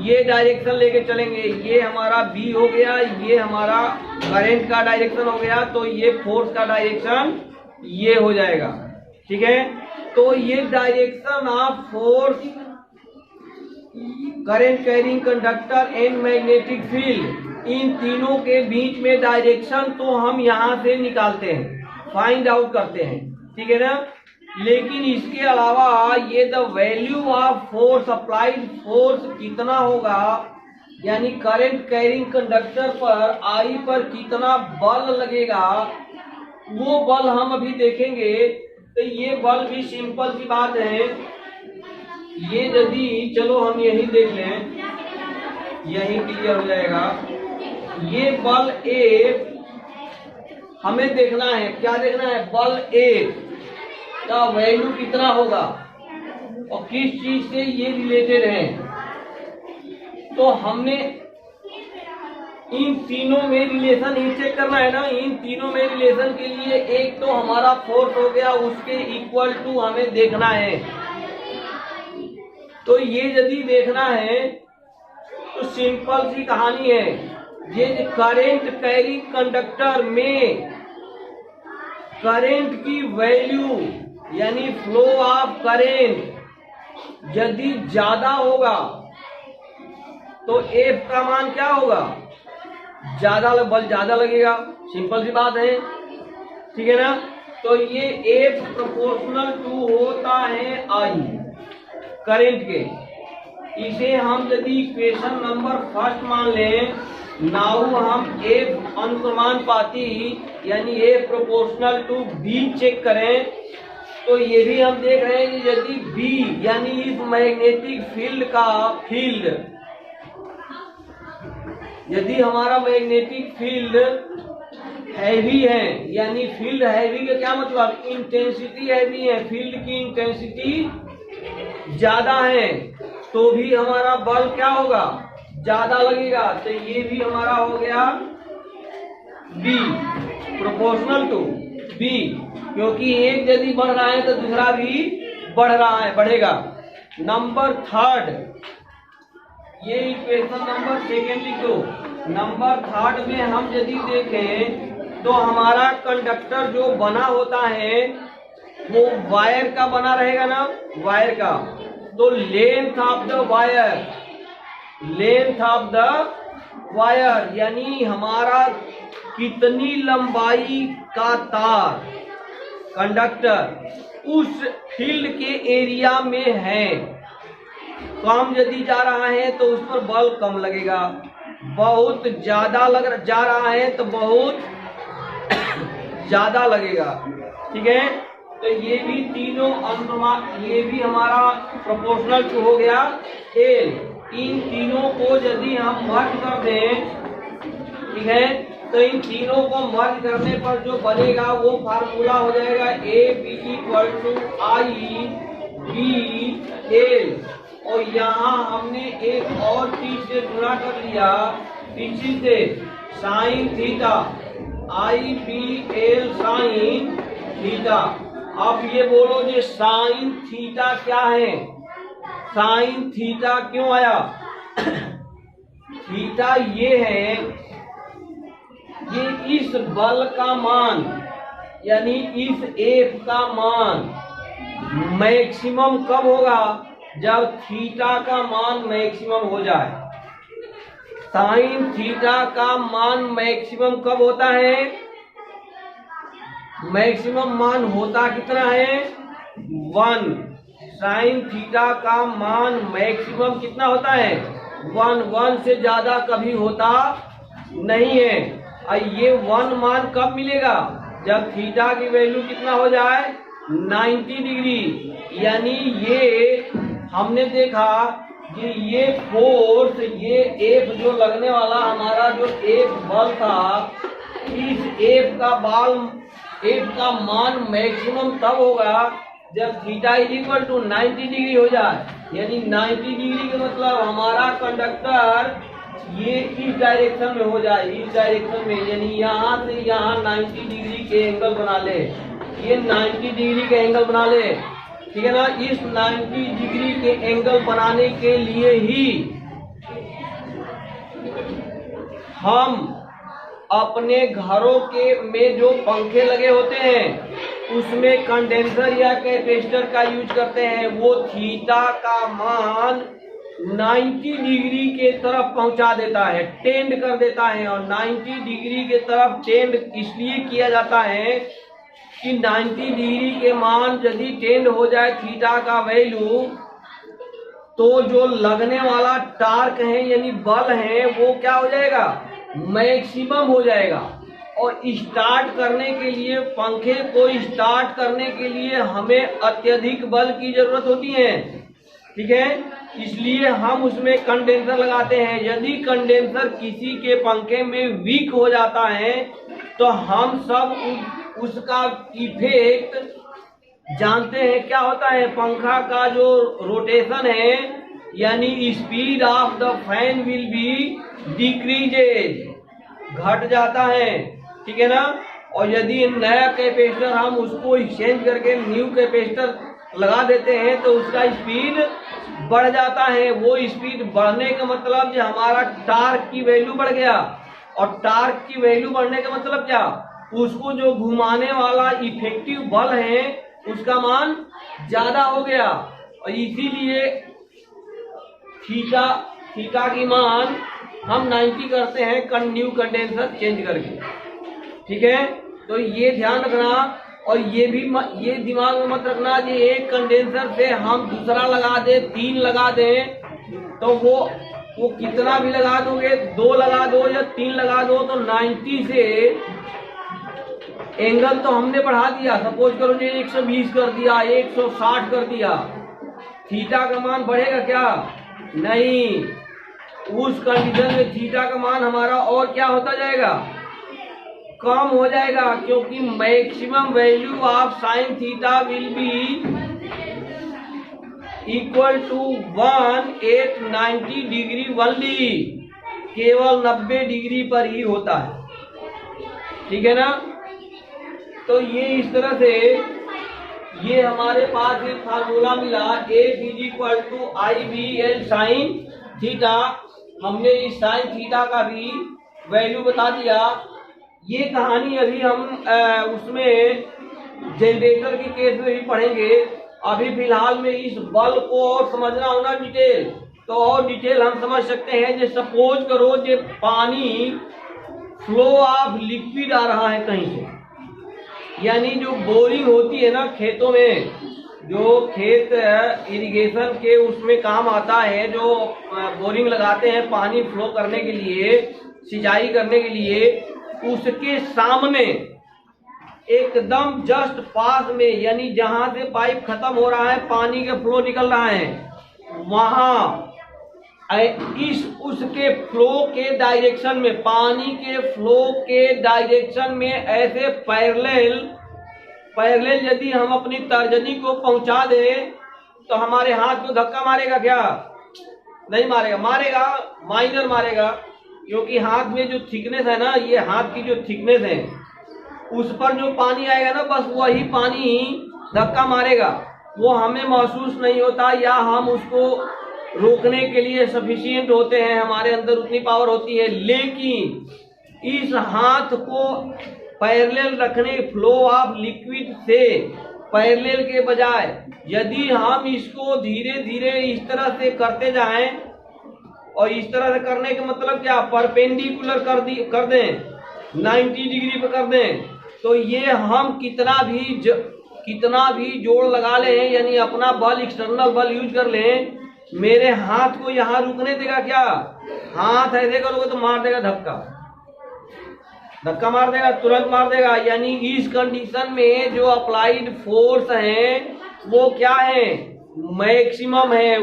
ये डायरेक्शन लेके चलेंगे। ये हमारा बी हो गया, ये हमारा करंट का डायरेक्शन हो गया, तो ये फोर्स का डायरेक्शन ये हो जाएगा। ठीक है, तो ये direction of force, current carrying conductor and magnetic field, इन तीनों के बीच में डायरेक्शन तो हम यहाँ से निकालते हैं, फाइंड आउट करते हैं, ठीक है ना। लेकिन इसके अलावा ये the value of force, applied force कितना होगा, यानी करंट कैरिंग कंडक्टर पर आई पर कितना बल लगेगा, वो बल हम अभी देखेंगे। तो ये बल भी सिंपल सी बात है, ये यदि चलो हम यही देख लें, यही क्लियर हो जाएगा। ये बल ए हमें देखना है, क्या देखना है, बल ए का वैल्यू कितना होगा और किस चीज से ये रिलेटेड है। तो हमने इन तीनों में रिलेशन ही चेक करना है ना। इन तीनों में रिलेशन के लिए एक तो हमारा फोर्स हो गया, उसके इक्वल टू हमें देखना है। तो ये यदि देखना है तो सिंपल सी कहानी है, ये करंट कैरिंग कंडक्टर में करंट की वैल्यू यानी फ्लो ऑफ करंट यदि ज्यादा होगा तो एफ का मान क्या होगा, ज्यादा बल ज्यादा लगेगा, सिंपल सी बात है, ठीक है ना। तो ये एफ प्रोपोर्शनल टू होता है आई करंट के। इसे हम यदि इक्वेशन नंबर फर्स्ट मान लें, नाउ हम एफ अनुपाती यानी ए प्रोपोर्शनल टू बी चेक करें, तो ये भी हम देख रहे हैं कि यदि बी यानी इस मैग्नेटिक फील्ड का फील्ड, यदि हमारा मैग्नेटिक फील्ड हैवी है, यानी फील्ड हैवी का क्या मतलब, इंटेंसिटी हैवी है, फील्ड की इंटेंसिटी ज्यादा है, तो भी हमारा बल क्या होगा, ज्यादा लगेगा। तो ये भी हमारा हो गया बी प्रोपोर्शनल टू बी, क्योंकि एक यदि बढ़ रहा है तो दूसरा भी बढ़ रहा है, बढ़ेगा। नंबर थर्ड, ये इक्वेशन नंबर सेकेंड लिख दो। नंबर थर्ड में हम यदि देखें तो हमारा कंडक्टर जो बना होता है वो वायर का बना रहेगा ना, वायर का। तो length of the wire, length of the wire यानी हमारा कितनी लंबाई का तार, कंडक्टर उस फील्ड के एरिया में है, कम यदि जा रहा है तो उस पर बल कम लगेगा, बहुत ज्यादा जा रहा है तो बहुत ज्यादा लगेगा। ठीक है, तो ये भी तीनों अनुपात, ये भी हमारा प्रोपोर्शनल टू हो गया एल। इन तीनों को यदि हम मर्ज कर दें, ठीक है, तो इन तीनों को मर्ज करने पर जो बनेगा वो फार्मूला हो जाएगा A B equal to I B L. और यहाँ हमने एक और चीज से गुणा कर लिया पीछे से, साइन थीटा, आई बी एल साइन थीटा। अब ये बोलो जी साइन थीटा क्या है, साइन थीटा क्यों आया? थीटा ये है, ये इस बल का मान यानी इस एफ का मान मैक्सिमम कब होगा? जब थीटा का मान मैक्सिमम हो जाए। साइन थीटा का मान मैक्सिमम कब होता है? मैक्सिमम मान होता कितना है? 1। साइन थीटा का मान मैक्सिमम कितना होता है? 1 से ज्यादा कभी होता नहीं है। और ये 1 मान कब मिलेगा? जब थीटा की वैल्यू कितना हो जाए? 90 डिग्री। यानी ये हमने देखा कि ये फोर्स, ये एफ जो लगने वाला हमारा जो एफ बल था, इस एफ का मान मैक्सिमम तब होगा जब theta is equal to 90 degree हो जाए। यानी 90 डिग्री का मतलब हमारा कंडक्टर ये इस डायरेक्शन में हो जाए, इस डायरेक्शन में, यानी यहाँ से यहाँ 90 डिग्री के एंगल बना ले, ये 90 डिग्री के एंगल बना ले। ठीक है ना, इस 90 डिग्री के एंगल बनाने के लिए ही हम अपने घरों के में जो पंखे लगे होते हैं उसमें कंडेंसर या कैपेसिटर का यूज करते हैं। वो थीटा का मान 90 डिग्री के तरफ पहुंचा देता है, टेंड कर देता है। और 90 डिग्री के तरफ टेंड इसलिए किया जाता है कि 90 डिग्री के मान यदि टेंड हो जाए थीटा का वैल्यू, तो जो लगने वाला टार्क है यानी बल है वो क्या हो जाएगा? मैक्सिमम हो जाएगा। और स्टार्ट करने के लिए, पंखे को स्टार्ट करने के लिए हमें अत्यधिक बल की जरूरत होती है। ठीक है, इसलिए हम उसमें कंडेंसर लगाते हैं। यदि कंडेंसर किसी के पंखे में वीक हो जाता है तो हम सब उसका इफेक्ट जानते हैं। क्या होता है? पंखा का जो रोटेशन है यानी speed of the fan will be decreases, घट जाता है। ठीक है ना। और यदि नया कैपेसिटर हम उसको एक्सचेंज करके न्यू कैपेसिटर लगा देते हैं तो उसका स्पीड बढ़ जाता है। वो स्पीड बढ़ने का मतलब जो हमारा टार्क की वैल्यू बढ़ गया, और टार्क की वैल्यू बढ़ने का मतलब क्या? उसको जो घुमाने वाला इफेक्टिव बल है उसका मान ज्यादा हो गया। और इसीलिए थीटा की मान हम 90 करते हैं न्यू कंडेंसर चेंज करके। ठीक है, तो ये ध्यान रखना। और ये दिमाग में मत रखना कि एक कंडेंसर से हम दूसरा लगा दे, 3 लगा दें, तो वो कितना भी लगा दोगे, 2 लगा दो या 3 लगा दो, तो 90 से एंगल तो हमने बढ़ा दिया। सपोज करो जी 120 कर दिया, 160 कर दिया, थीटा का मान बढ़ेगा क्या? नहीं। उस कंडीशन में थीटा का मान हमारा और क्या होता जाएगा? कम हो जाएगा, क्योंकि maximum value of sine theta will be equal to 1 at 90 degree only. केवल 90 डिग्री पर ही होता है। ठीक है ना। तो ये इस तरह से ये हमारे पास एक फार्मूला मिला, A is equal to I B L sine theta. हमने इस साइन थीटा का भी वैल्यू बता दिया। ये कहानी अभी हम उसमें जनरेटर के केस में भी पढ़ेंगे। अभी फिलहाल में इस बल को और समझना होना डिटेल, तो और डिटेल हम समझ सकते हैं। जो सपोज करो जो पानी फ्लो ऑफ लिक्विड आ रहा है कहीं से, यानी जो बोरिंग होती है ना खेतों में, जो खेत इरिगेशन के उसमें काम आता है, जो बोरिंग लगाते हैं पानी फ्लो करने के लिए, सिंचाई करने के लिए, उसके सामने एकदम जस्ट पास में, यानी जहां से पाइप खत्म हो रहा है, पानी का फ्लो निकल रहा है, वहां इस उसके फ्लो के डायरेक्शन में, पानी के फ्लो के डायरेक्शन में ऐसे पैरेलल यदि हम अपनी तर्जनी को पहुंचा दें तो हमारे हाथ को धक्का मारेगा क्या? नहीं मारेगा। मारेगा, माइनर मारेगा, क्योंकि हाथ में जो थिकनेस है ना, ये हाथ की जो थिकनेस है, उस पर जो पानी आएगा ना, बस वही पानी धक्का मारेगा। वो हमें महसूस नहीं होता, या हम उसको रोकने के लिए सफिशिएंट होते हैं, हमारे अंदर उतनी पावर होती है। लेकिन इस हाथ को पैरेलल रखने, फ्लो ऑफ लिक्विड से पैरेलल के बजाय यदि हम इसको धीरे धीरे इस तरह से करते जाएं, और इस तरह से करने का मतलब क्या, परपेंडिकुलर कर दें, 90 डिग्री पे कर दें, तो ये हम कितना भी जोड़ लगा लें, यानी अपना बल, एक्सटर्नल बल यूज कर लें, मेरे हाथ को यहाँ रुकने देगा क्या? हाथ ऐसे करोगे तो मार देगा, धक्का मार देगा, तुरंत मार देगा। यानी इस कंडीशन में जो अप्लाइड फोर्स है वो क्या है, मैक्सिमम है,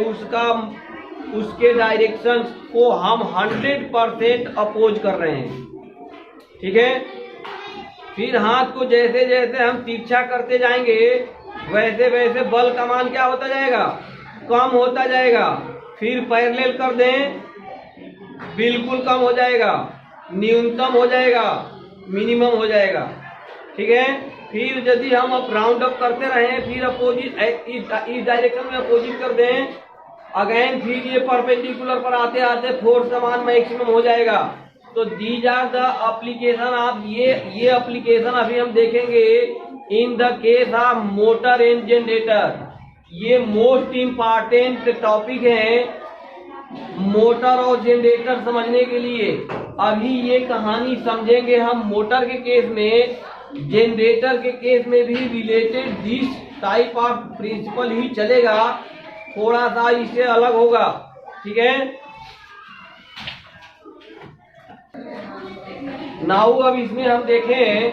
उसके डायरेक्शन को हम 100% अपोज कर रहे हैं। ठीक है। फिर हाथ को जैसे जैसे हम तिरछा करते जाएंगे, वैसे वैसे बल का मान क्या होता जाएगा, कम होता जाएगा। फिर पैरेलल कर दें, बिल्कुल कम हो जाएगा, न्यूनतम हो जाएगा, मिनिमम हो जाएगा। ठीक है। फिर यदि हम अब राउंड अप करते रहें, फिर अपोजिट इस डायरेक्शन में अपोजिट कर दें अगेन, फिर ये परपेंडिकुलर पर आते आते फोर्स का मान मैक्सिमम हो जाएगा। तो these are the application of ये एप्लीकेशन अभी हम देखेंगे in the case of motor and generator. ये मोस्ट इम्पॉर्टेंट टॉपिक है मोटर और जनरेटर समझने के लिए। अभी ये कहानी समझेंगे हम मोटर के केस में, जनरेटर के केस में भी related this type of principle ही चलेगा, थोड़ा सा इससे अलग होगा। ठीक है। नाउ अब इसमें हम देखें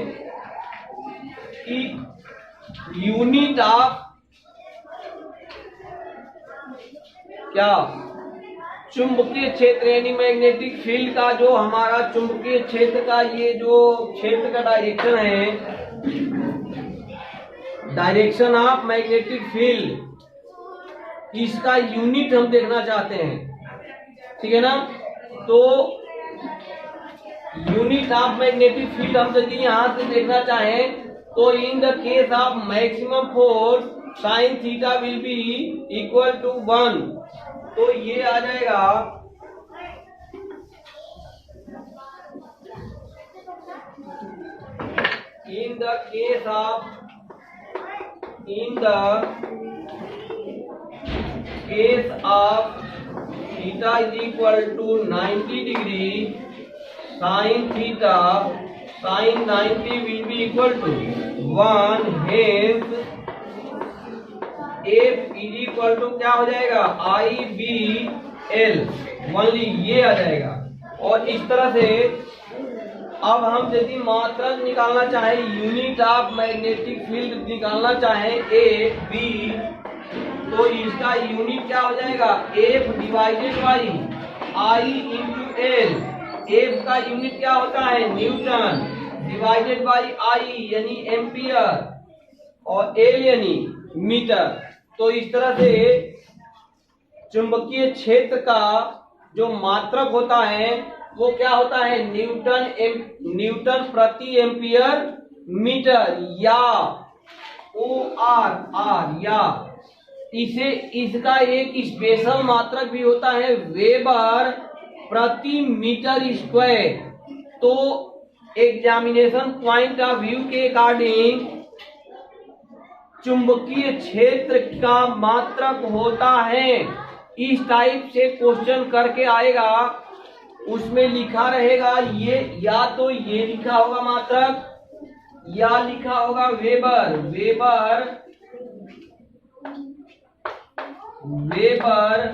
कि यूनिट ऑफ क्या, चुंबकीय क्षेत्र, यानी मैग्नेटिक फील्ड का जो हमारा चुंबकीय क्षेत्र का ये जो क्षेत्र का डायरेक्शन है, डायरेक्शन ऑफ मैग्नेटिक फील्ड, इसका यूनिट हम देखना चाहते हैं। ठीक है ना। तो यूनिट ऑफ मैग्नेटिक फील्ड हम यदि यहां से देखना चाहें तो in the case of maximum force sine theta will be equal to 1। तो ये आ जाएगा in the case of theta is equal to 90 degree, sine theta sine 90 will be equal to 1, hence F is equal to क्या हो जाएगा, IBL, ओनली ये आ जाएगा। और इस तरह से अब हम यदि मात्रक निकालना चाहें, यूनिट ऑफ मैग्नेटिक फील्ड निकालना चाहें ए बी, तो इसका यूनिट क्या हो जाएगा, F divided by I/L। F का यूनिट क्या होता है, न्यूटन, डिवाइडेड बाई I यानी एम्पियर, और L यानी मीटर। तो इस तरह से चुंबकीय क्षेत्र का जो मात्रक होता है वो क्या होता है, न्यूटन प्रति एम्पियर मीटर, या OR, या इसका एक स्पेशल मात्रक भी होता है, वेबर प्रति मीटर स्क्वायर। तो एग्जामिनेशन पॉइंट ऑफ व्यू के अकॉर्डिंग चुंबकीय क्षेत्र का मात्रक होता है, इस टाइप से क्वेश्चन करके आएगा, उसमें लिखा रहेगा ये, या तो ये लिखा होगा मात्रक, या लिखा होगा वेबर, वेबर वेबर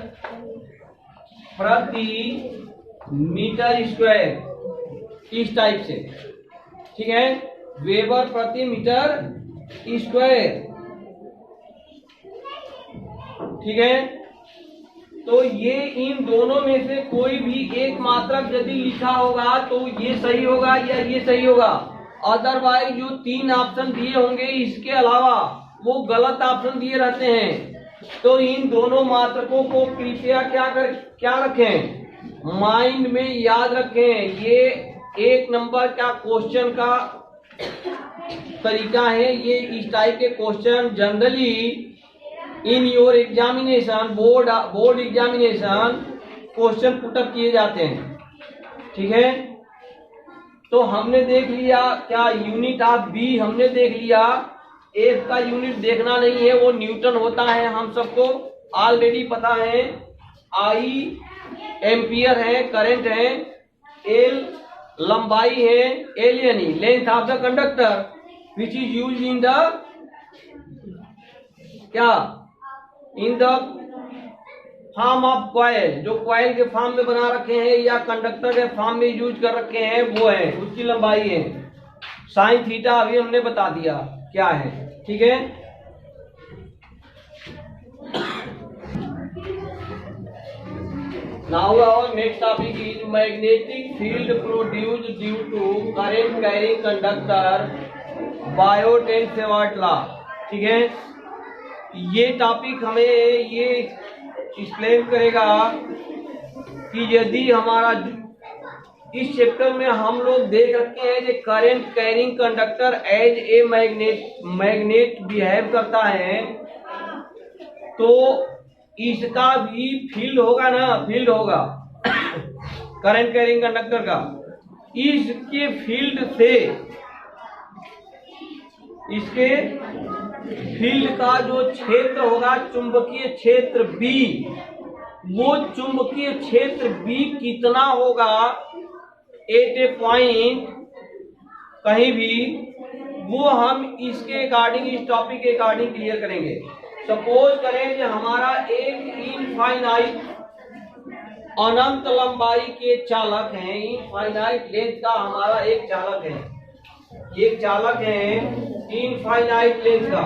प्रति मीटर स्क्वायर, इस टाइप से, ठीक है, वेबर प्रति मीटर स्क्वायर, ठीक है। तो ये इन दोनों में से कोई भी एक मात्रक यदि लिखा होगा तो ये सही होगा या ये सही होगा, अदरवाइज जो 3 ऑप्शन दिए होंगे इसके अलावा वो गलत ऑप्शन दिए रहते हैं। तो इन दोनों मात्रकों को कृपया क्या रखें, माइंड में याद रखें। ये 1 नंबर का क्वेश्चन का तरीका है। ये इस टाइप के question generally in your examination, board examination question put up किए जाते हैं, ठीक है। तो हमने देख लिया क्या, यूनिट ऑफ बी हमने देख लिया। एफ का यूनिट देखना नहीं है, वो न्यूटन होता है, हम सबको ऑलरेडी पता है। आई एम्पियर है, करंट है, एल लंबाई है, एल यानी length of the conductor which is use in the क्या, in the form of coil, जो कॉइल के फॉर्म में बना रखे हैं या कंडक्टर के फॉर्म में यूज कर रखे हैं वो है, उसकी लंबाई है। साइन थीटा अभी हमने बता दिया क्या है, ठीक है। Now our next topic is magnetic field produced due to current carrying conductor Biot and Savart law, ठीक है। ये टॉपिक हमें ये एक्सप्लेन करेगा कि यदि हमारा इस चैप्टर में हम लोग देख रखे हैं कि current carrying conductor as a magnet behave करता है, तो इसका भी फील्ड होगा ना, फील्ड होगा करंट कैरिंग कंडक्टर का। इसके फील्ड से, इसके फील्ड का जो क्षेत्र होगा चुंबकीय क्षेत्र B, वो चुंबकीय क्षेत्र B कितना होगा एट ए पॉइंट कहीं भी, वो हम इसके अकॉर्डिंग, इस टॉपिक के अकॉर्डिंग क्लियर करेंगे। सपोज करें कि हमारा एक इनफाइनाइट अनंत लंबाई के चालक हैं, इनफाइनाइट लेंथ का हमारा एक चालक है, एक चालक है इनफाइनाइट लेंथ का।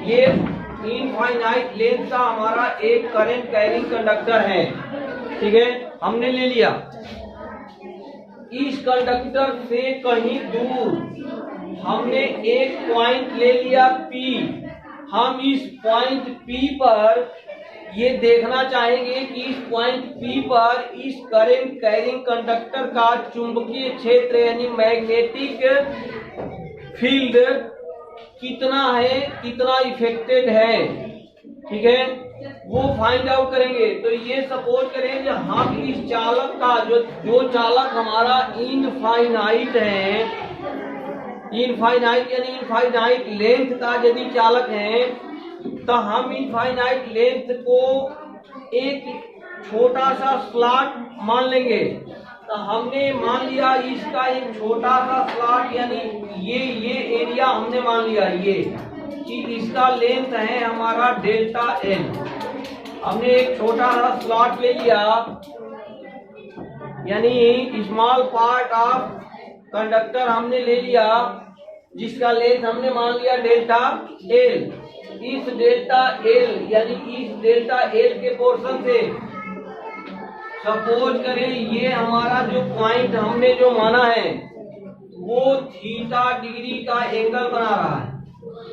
ये इनफाइनाइट लेंथ का हमारा एक करंट कैरिंग कंडक्टर है, ठीक है, हमने ले लिया। इस कंडक्टर से कहीं दूर हमने एक पॉइंट ले लिया P। हम इस पॉइंट P पर ये देखना चाहेंगे कि इस पॉइंट P पर इस करंट कैरिंग कंडक्टर का चुंबकीय क्षेत्र यानी मैग्नेटिक फील्ड कितना है, कितना इफेक्टेड है, ठीक है, वो फाइंड आउट करेंगे। तो ये सपोज करें कि हम इस चालक का जो चालक हमारा इनफाइनाइट है, इनफाइनाइट यानी इनफाइनाइट लेंथ का यदि चालक है, तो हम इनफाइनाइट लेंथ को एक छोटा सा स्लॉट मान लेंगे। तो हमने मान लिया इसका एक छोटा सा स्लॉट यानी ये एरिया हमने मान लिया ये कि इसका लेंथ है हमारा डेल्टा एल। हमने एक छोटा सा स्लॉट ले लिया यानी स्मॉल पार्ट ऑफ कंडक्टर हमने ले लिया जिसका लेंथ हमने मान लिया डेल्टा एल। इस डेल्टा एल यानी इस डेल्टा एल के पोर्शन से सपोज करें ये हमारा जो पॉइंट हमने जो माना है वो थीटा डिग्री का एंगल बना रहा है।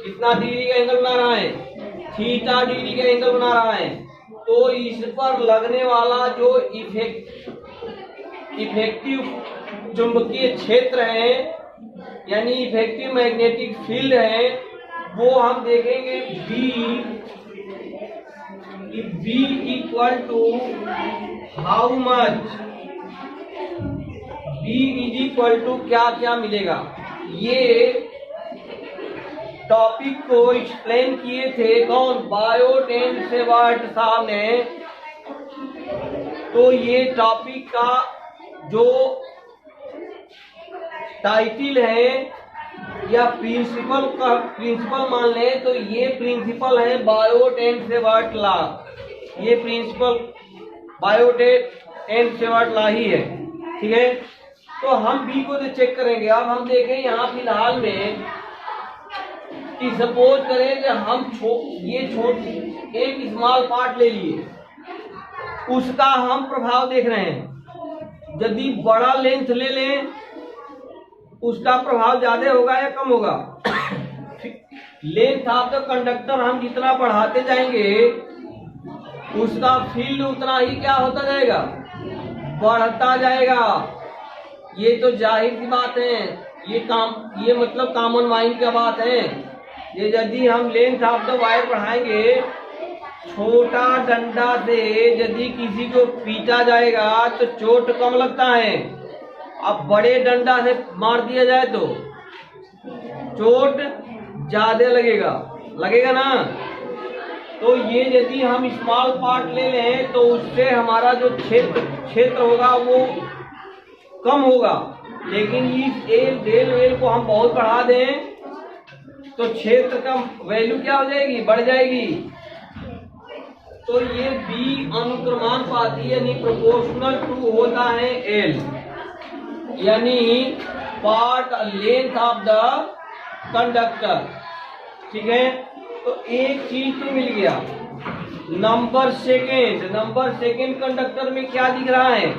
कितना डिग्री का एंगल बना रहा है? थीटा डिग्री का एंगल बना रहा है। तो इस पर लगने वाला जो इफेक्टिव चुंबकीय क्षेत्र है यानी इफेक्टिव मैग्नेटिक फील्ड है वो हम देखेंगे B equal to how much, B is equal to क्या क्या मिलेगा। ये टॉपिक को एक्सप्लेन किए थे कौन? बायोट एंड सेवार्ट साहब ने। तो ये टॉपिक का जो टाइटल है या प्रिंसिपल मान लें तो ये प्रिंसिपल है बायोट एंड सेवर्ट लॉ। ये principle Biot and Savart law ही है, ठीक है। तो हम बी को चेक करेंगे। अब हम देखें यहाँ फिलहाल में कि सपोज करें कि हम एक स्मॉल पार्ट ले लिए, उसका हम प्रभाव देख रहे हैं। यदि बड़ा लेंथ ले लें उसका प्रभाव ज्यादा होगा या कम होगा? लेंथ ऑफ द कंडक्टर हम जितना बढ़ाते जाएंगे उसका फील्ड उतना ही क्या होता जाएगा, बढ़ता जाएगा। ये तो जाहिर सी बात है, ये मतलब कॉमन माइंड की बात है। ये यदि हम लेंथ ऑफ द वायर बढ़ाएंगे, छोटा डंडा से यदि किसी को पीटा जाएगा तो चोट कम लगता है, अब बड़े डंडा से मार दिया जाए तो चोट ज्यादा लगेगा ना। तो ये यदि हम स्मॉल पार्ट ले लें तो उससे हमारा जो क्षेत्र होगा वो कम होगा, लेकिन इस डेल वेल को हम बहुत बढ़ा दें तो क्षेत्र का वैल्यू क्या हो जाएगी, बढ़ जाएगी। तो ये बी अनुक्रमानुपाती यानी प्रोपोर्शनल टू होता है एल, यानी part length of the conductor, ठीक है। तो एक चीज तो मिल गया। नंबर सेकेंड कंडक्टर में क्या दिख रहा है,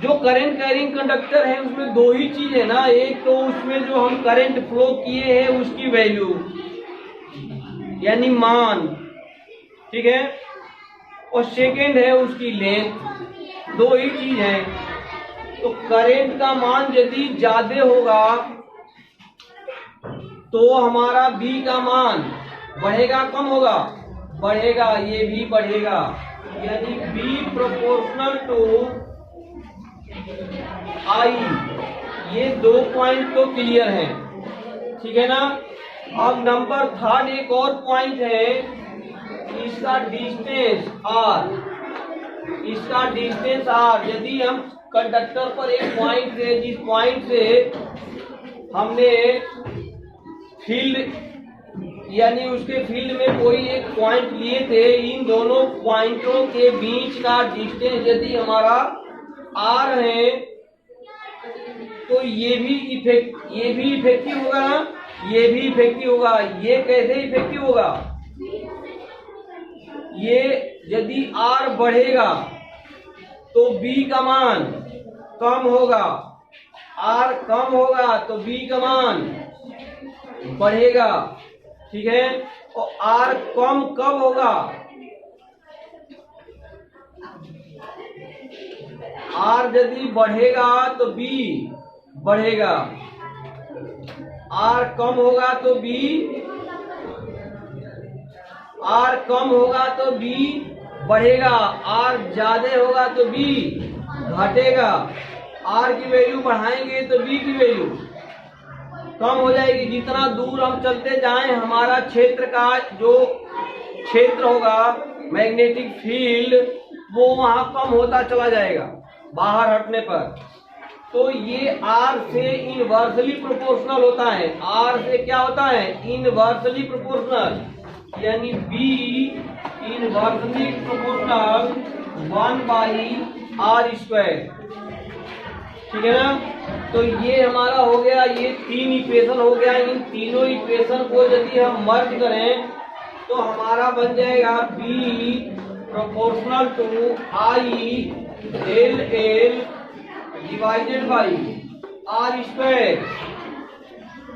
जो करंट कैरिंग कंडक्टर है उसमें दो ही चीज है ना, एक तो उसमें जो हम करंट फ्लो किए हैं उसकी वैल्यू यानी मान, ठीक है, और सेकेंड है उसकी लेंथ। दो ही चीज है। तो करंट का मान यदि ज्यादा होगा तो हमारा बी का मान बढ़ेगा कम होगा, बढ़ेगा, ये भी बढ़ेगा, यानी बी प्रोपोर्शनल टू आई। ये 2 पॉइंट तो क्लियर हैं, ठीक है ना। अब नंबर थर्ड एक और पॉइंट है, इसका डिस्टेंस आर। यदि हम कंडक्टर पर एक पॉइंट से, जिस पॉइंट से हमने फील्ड यानी उसके फील्ड में कोई एक पॉइंट लिए थे, इन दोनों पॉइंटों के बीच का डिस्टेंस यदि हमारा आर है तो ये भी इफेक्टिव होगा ना, ये भी इफेक्टिव होगा। ये कैसे इफेक्टिव होगा, ये यदि आर बढ़ेगा तो बी का मान कम होगा, आर कम होगा तो बी का मान बढ़ेगा, ठीक है। और आर कम कब होगा, आर यदि बढ़ेगा तो बी बढ़ेगा, आर कम होगा तो बी बढ़ेगा, आर ज्यादा होगा तो बी घटेगा। आर की वैल्यू बढ़ाएंगे तो बी की वैल्यू कम हो जाएगी। जितना दूर हम चलते जाएं हमारा क्षेत्र का जो क्षेत्र होगा मैग्नेटिक फील्ड वो वहां कम होता चला जाएगा बाहर हटने पर। तो ये आर से इनवर्सली प्रोपोर्शनल होता है। आर से क्या होता है, इनवर्सली प्रोपोर्शनल, यानी बी इनवर्सली प्रोपोर्शनल 1/r², ठीक है ना। तो ये हमारा हो गया, ये 3 इक्वेशन हो गया। इन तीनों इक्वेशन को यदि हम मर्ज करें तो हमारा बन जाएगा B proportional to I L L divided by r²,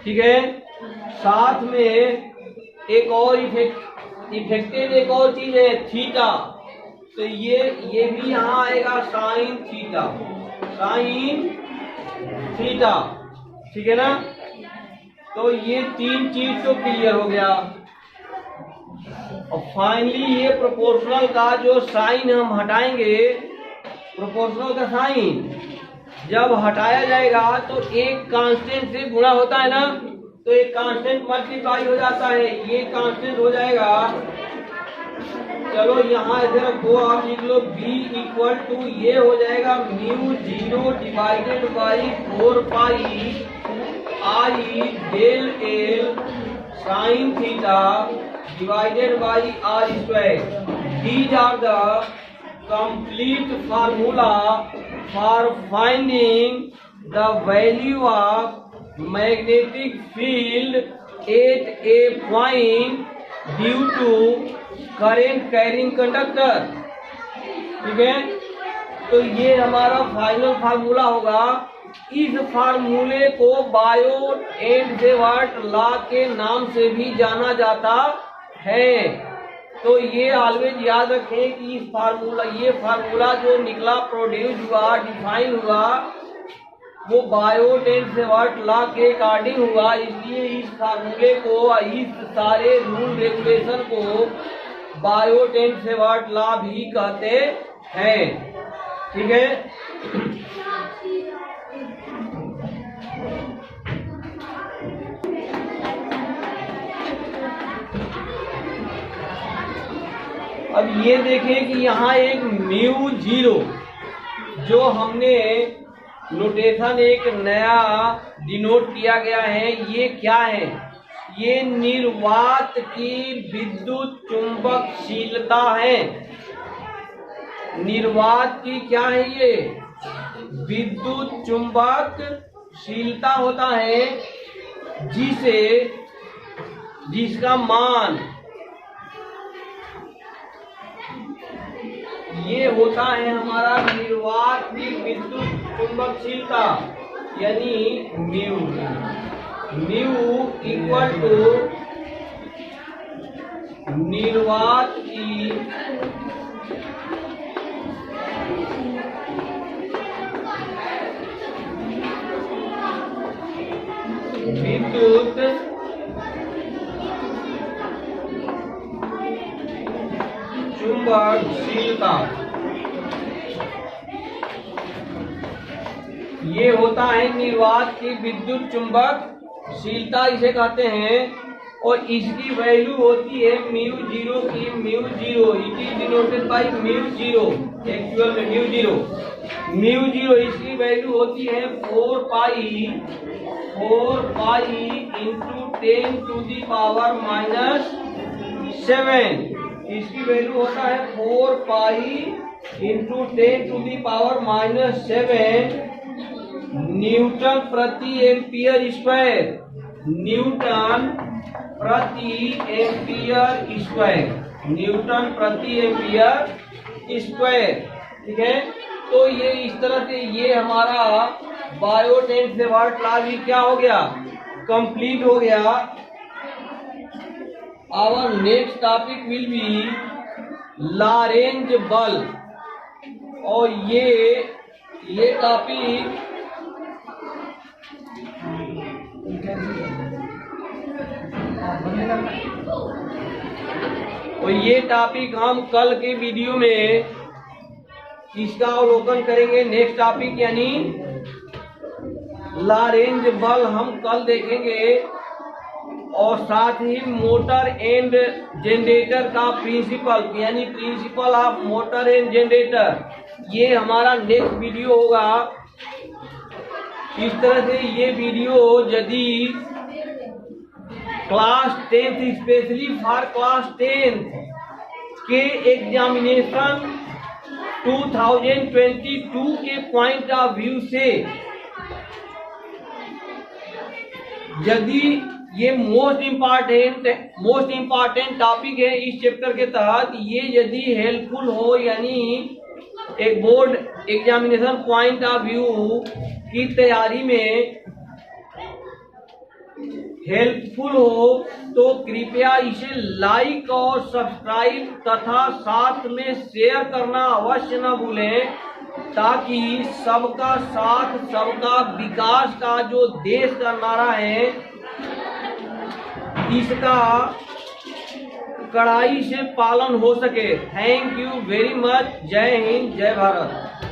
ठीक है। साथ में एक और इफेक्टिव एक और चीज है थीटा। तो ये भी यहाँ आएगा साइन थीटा, ठीक है ना। तो ये 3 चीज तो क्लियर हो गया। और फाइनली ये प्रोपोर्शनल का जो साइन हम हटाएंगे, प्रोपोर्शनल का साइन जब हटाया जाएगा तो एक कांस्टेंट से गुणा होता है ना, तो एक कांस्टेंट मल्टीप्लाई हो जाता है, ये कांस्टेंट हो जाएगा। चलो यहाँ इधर रखो, आप लिख लो b इक्वल टू ये हो जाएगा μ0 divided by 4 pi I del L sine theta divided by R square. These are the complete formula for finding the value of magnetic field at a point due to current carrying conductor। ठीक है, तो ये हमारा फाइनल फार्मूला होगा। इस फार्मूले को बायोट एंड सेवर्ट लॉ के नाम से भी जाना जाता है। तो ये ऑलवेज याद रखें कि ये फार्मूला जो निकला, प्रोड्यूस हुआ, डिफाइन हुआ, वो बायोट एंड सेवर्ट लॉ के अकॉर्डिंग हुआ। इसलिए इस फार्मूले को, इस सारे रूल रेगुलेशन को बायोट एंड सेवर्ट लॉ भी कहते हैं। ठीक है, अब ये देखें कि यहाँ एक म्यू जीरो जो हमने नोटेशन एक नया डिनोट किया गया है, ये क्या है? ये निर्वात की विद्युत चुंबकशीलता है। निर्वात की क्या है? ये विद्युत चुंबकशीलता होता है, जिसका मान ये होता है हमारा निर्वात की विद्युत चुंबकशीलता, यानी म्यू इक्वल टू निर्वात की विद्युत चुंबकशीलता। ये होता है निर्वात की विद्युत चुंबकशीलता, इसे कहते हैं। और इसकी वैल्यू होती है म्यू जीरो की, mu zero it is denoted by mu zero, actual में म्यू जीरो इसकी वैल्यू होती है 4 pi into 10 to the power -7। इसकी वैल्यू होता है 4 pi into 10 to the power -7 newton प्रति एम्पियर स्क्वायर। न्यूटन प्रति एम्पियर स्क्वायर। ठीक है, तो ये इस तरह से ये हमारा बायोट एंड सेवर्ट लॉ भी क्या हो गया? कंप्लीट हो गया। Our next topic will be Lorentz bulb. और ये टॉपिक हम कल के वीडियो में इसका अवलोकन करेंगे। नेक्स्ट टॉपिक यानी लॉरेंज बल्ब हम कल देखेंगे। और साथ ही मोटर एंड जनरेटर का प्रिंसिपल, यानी principle of motor and generator, ये हमारा नेक्स्ट वीडियो होगा। इस तरह से ये वीडियो यदि class 10th, specially for class 10th के एग्जामिनेशन 2022 के पॉइंट ऑफ व्यू से, यदि ये मोस्ट इम्पॉर्टेंट टॉपिक है इस चैप्टर के तहत, ये यदि हेल्पफुल हो, यानी एक board examination point of view की तैयारी में हेल्पफुल हो, तो कृपया इसे लाइक और सब्सक्राइब तथा साथ में शेयर करना अवश्य न भूलें, ताकि सबका साथ सबका विकास का जो देश का नारा है, इसका कड़ाई से पालन हो सके। Thank you very much. जय हिंद, जय भारत।